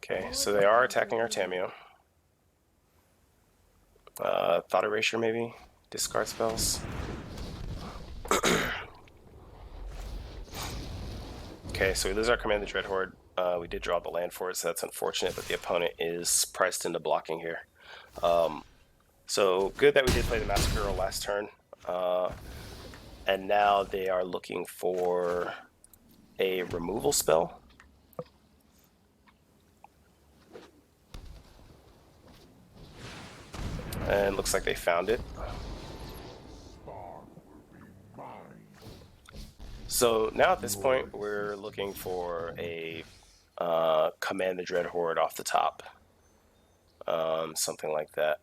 Okay, so they are attacking our Tamiyo. Thought Erasure maybe? Discard spells. Okay, so we lose our Command the Dreadhorde. We did draw the land for it, so that's unfortunate, but the opponent is priced into blocking here. So good that we did play the Massacre Girl last turn. And now they are looking for a removal spell. And looks like they found it. So now at this point, we're looking for a Command the Dreadhorde off the top. Something like that.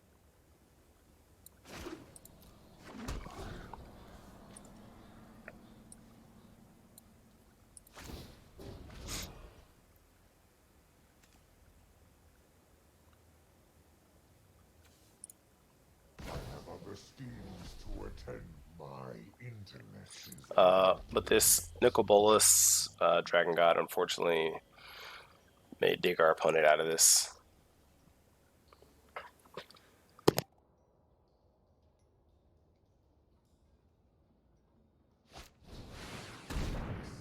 But this Nicol Bolas Dragon God, unfortunately, may dig our opponent out of this.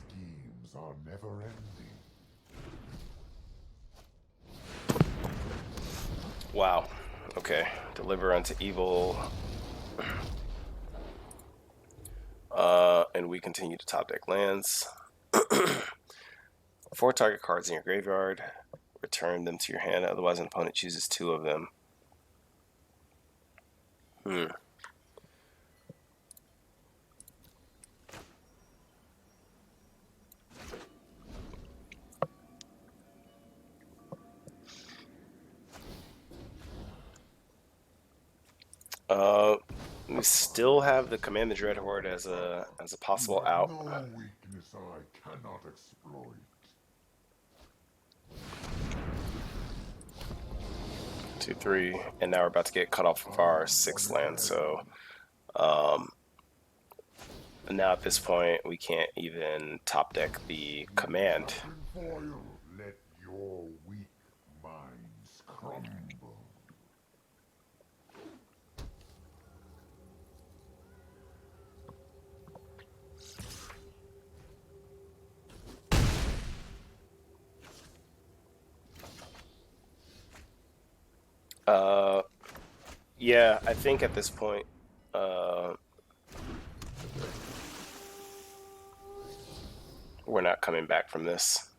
Schemes are never ending. Wow. Okay. Deliver unto evil. And we continue to top deck lands. 4 target cards in your graveyard. Return them to your hand, otherwise an opponent chooses 2 of them. We still have the Command the Dreadhorde as a possible out. No weakness I cannot exploit. 2, 3, and now we're about to get cut off of our 6th land. So now at this point, we can't even top deck the Command. Foil, let your weak minds crumble. Yeah, I think at this point, we're not coming back from this.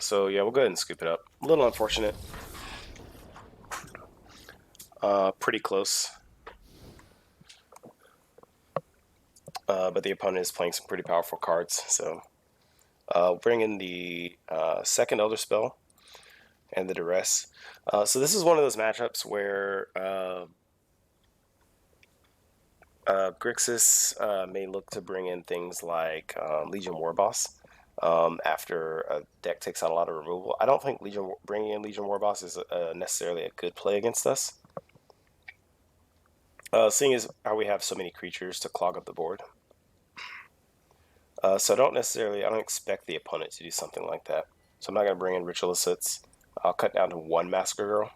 So yeah, we'll go ahead and scoop it up. A little unfortunate. Pretty close. But the opponent is playing some pretty powerful cards, so bring in the second Elder Spell and the Duress. So this is one of those matchups where Grixis may look to bring in things like Legion Warboss after a deck takes out a lot of removal. I don't think bringing in Legion Warboss is necessarily a good play against us, seeing as how we have so many creatures to clog up the board. So I don't expect the opponent to do something like that. So I'm not going to bring in Ritualists. I'll cut down to 1 Massacre Girl.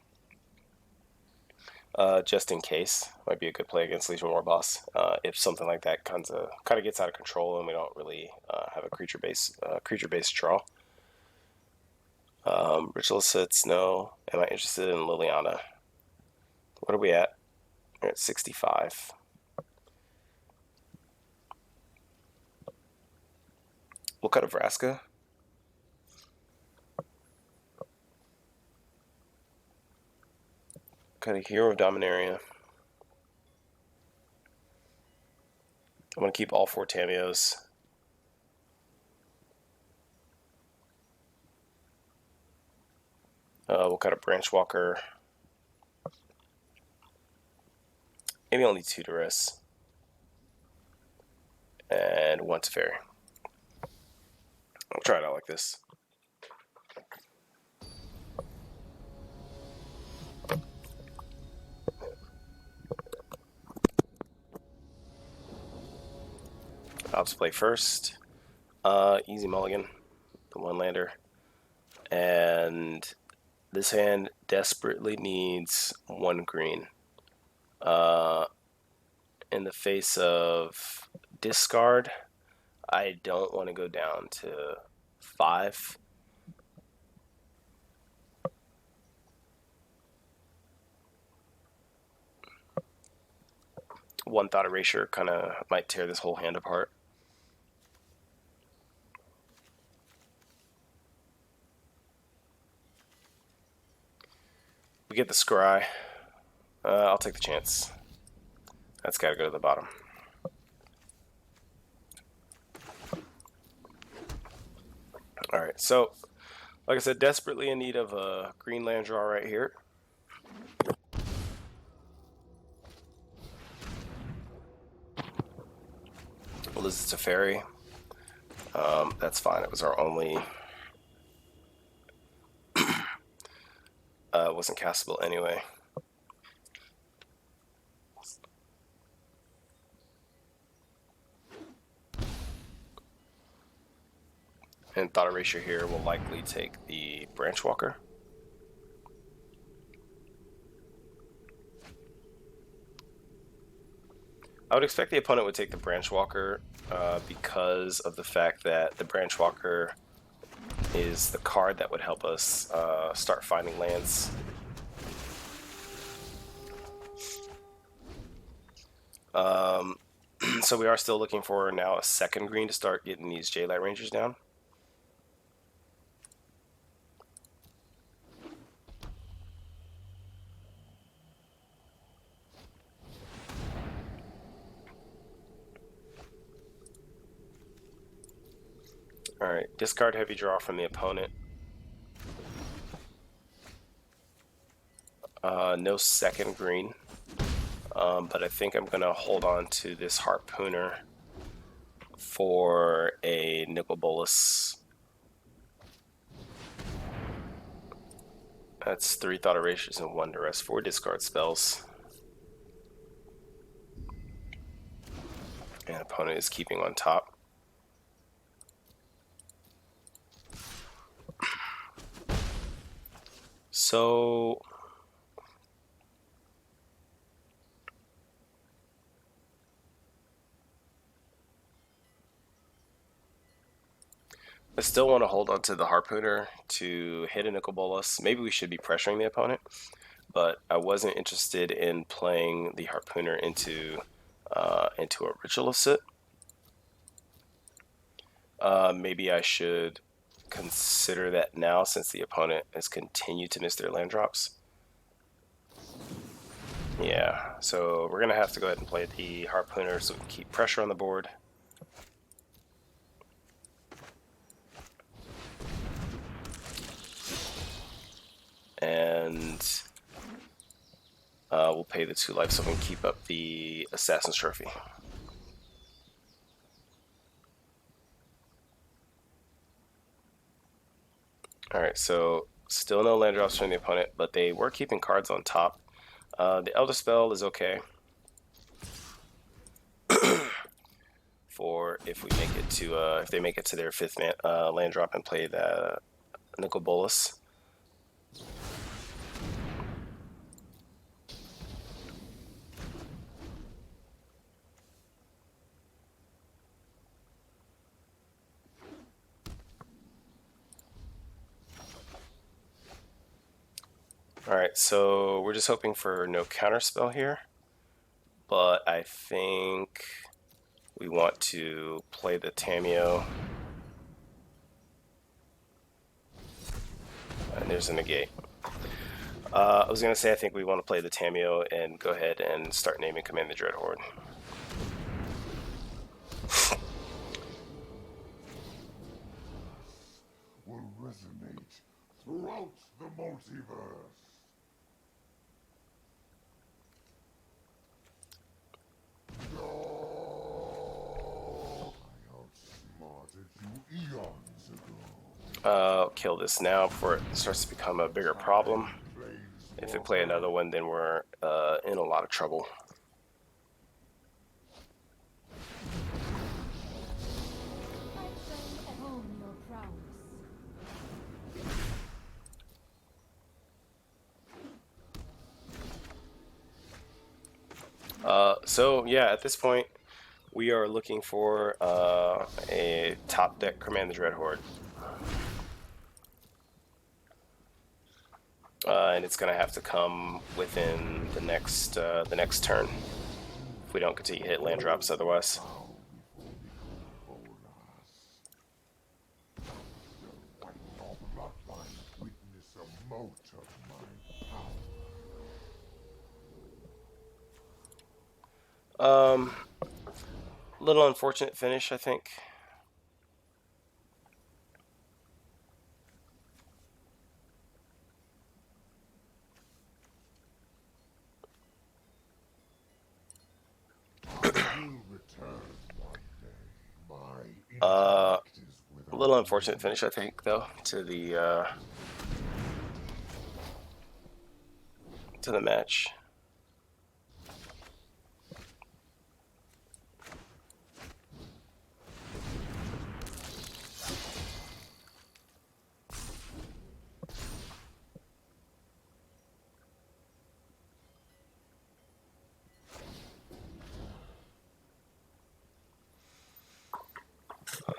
Just in case. Might be a good play against Legion Warboss. If something like that kind of gets out of control and we don't really have a creature-based draw. Ritualists, no. Am I interested in Liliana? What are we at? We're at 65. We'll cut a Vraska. Cut a Hero of Dominaria. I'm going to keep all 4 Tamiyos. We'll cut a Branchwalker. Maybe only 2 Duress. and 1 Teferi. I'll try it out like this. I'll just play first. Easy mulligan, the 1-lander. And this hand desperately needs 1 green. In the face of discard, I don't want to go down to 5. One thought erasure kind of might tear this whole hand apart. We get the scry. I'll take the chance. That's got to go to the bottom. Alright, so, like I said, desperately in need of a green land draw right here. Well, this is a fairy. That's fine. It was our only... wasn't castable anyway. And thought erasure here will likely take the branch walker. I would expect the opponent would take the branch walker because of the fact that the branch walker is the card that would help us start finding lands. So we are still looking for now a 2nd green to start getting these J-Light Rangers down. Alright, discard heavy draw from the opponent. No 2nd green. But I think I'm going to hold on to this Harpooner for a Nicol Bolas. That's 3 thought erasures and 1 duress, 4 discard spells. And opponent is keeping on top. So I still want to hold on to the Harpooner to hit a Nicol Bolas. Maybe we should be pressuring the opponent, but I wasn't interested in playing the Harpooner into a Ritualist Sit. Maybe I should consider that now since the opponent has continued to miss their land drops. Yeah, so we're going to have to go ahead and play the Harpooner so we can keep pressure on the board. And we'll pay the 2 life so we can keep up the Assassin's Trophy. Alright, so still no land drops from the opponent, but they were keeping cards on top. The Elder Spell is okay for if we make it to if they make it to their 5th land drop and play the Nicol Bolas. Alright, so we're just hoping for no counterspell here, but I think we want to play the Tamiyo. And there's a negate. I was going to say I think we want to play the Tamiyo and go ahead and start naming command the Dreadhorde. Will resonate throughout the multiverse. Kill this now before it starts to become a bigger problem. If they play another one, then we're in a lot of trouble. I trained at home your prowess. So yeah, at this point, we are looking for a top deck Command the Dreadhorde. And it's going to have to come within the next turn if we don't continue to hit land drops otherwise. Witness a mote of my power. Little unfortunate finish, I think. I will return one day. My A intellect is without little unfortunate finish, I think, though, to the match.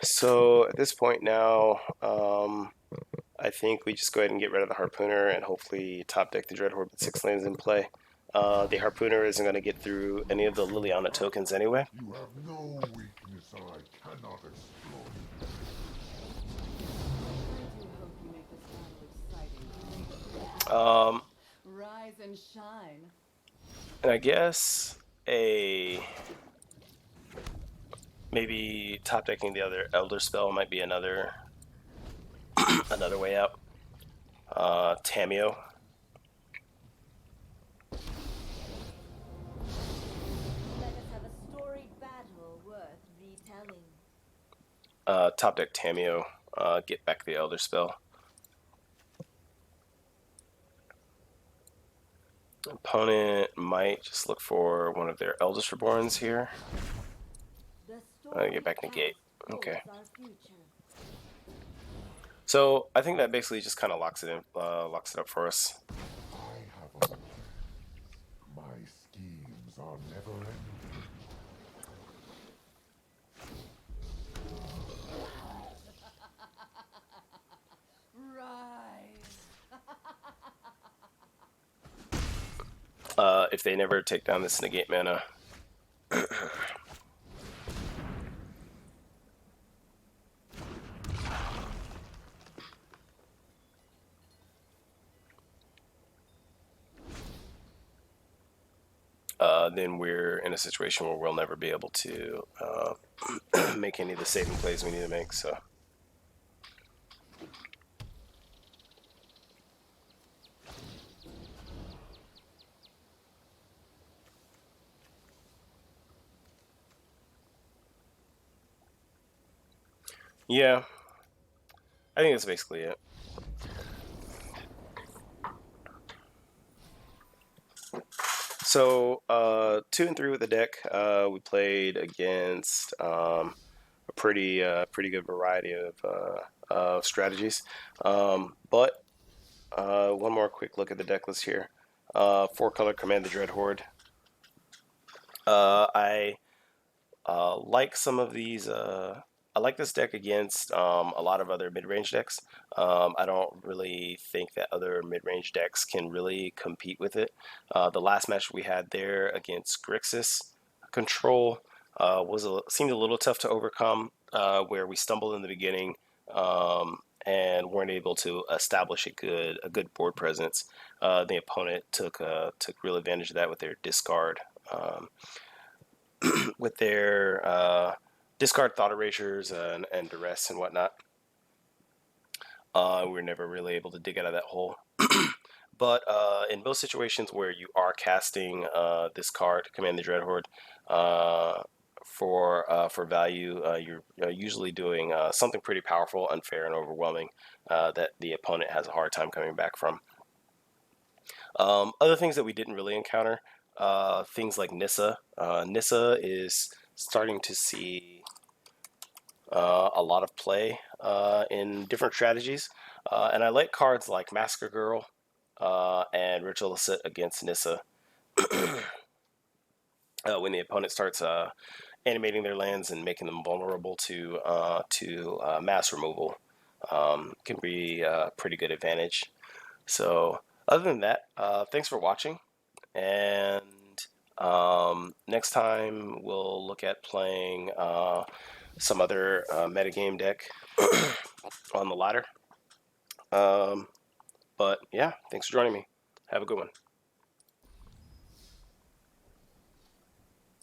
So at this point now, I think we just go ahead and get rid of the Harpooner and hopefully top deck the Dreadhorde with 6 lands in play. The Harpooner isn't going to get through any of the Liliana tokens anyway. You have no weakness I cannot exploit. I do hope you make this battle exciting. Um, Rise and shine. and I guess maybe top decking the other Elder Spell might be another another way out. Tameo. Let us have a storied battle worth retelling. Top deck Tameo. Get back the Elder Spell. Opponent might just look for one of their Eldest Reborns here. Get back negate. Okay. So I think that basically just kind of locks it up for us. I have a plan. My schemes are never ending. Rise. If they never take down this negate mana. Then we're in a situation where we'll never be able to make any of the saving plays we need to make. So. Yeah, I think that's basically it. So 2 and 3 with the deck. We played against a pretty good variety of strategies. But one more quick look at the deck list here. 4-color Command the Dreadhorde. I like some of these. I like this deck against a lot of other mid-range decks. I don't really think that other mid-range decks can really compete with it. The last match we had there against Grixis Control seemed a little tough to overcome, where we stumbled in the beginning and weren't able to establish a good board presence. The opponent took real advantage of that with their discard. With their discard thought erasures and duress and whatnot. We were never really able to dig out of that hole. But in most situations where you are casting this card, Command the Dreadhorde, for value, you're usually doing something pretty powerful, unfair, and overwhelming that the opponent has a hard time coming back from. Other things that we didn't really encounter, things like Nissa. Nissa is starting to see a lot of play in different strategies, and I like cards like Massacre Girl and Ritual Ascent against Nissa. When the opponent starts animating their lands and making them vulnerable to mass removal, can be a pretty good advantage. So, other than that, thanks for watching, and next time we'll look at playing some other metagame deck on the ladder. But yeah, thanks for joining me. Have a good one.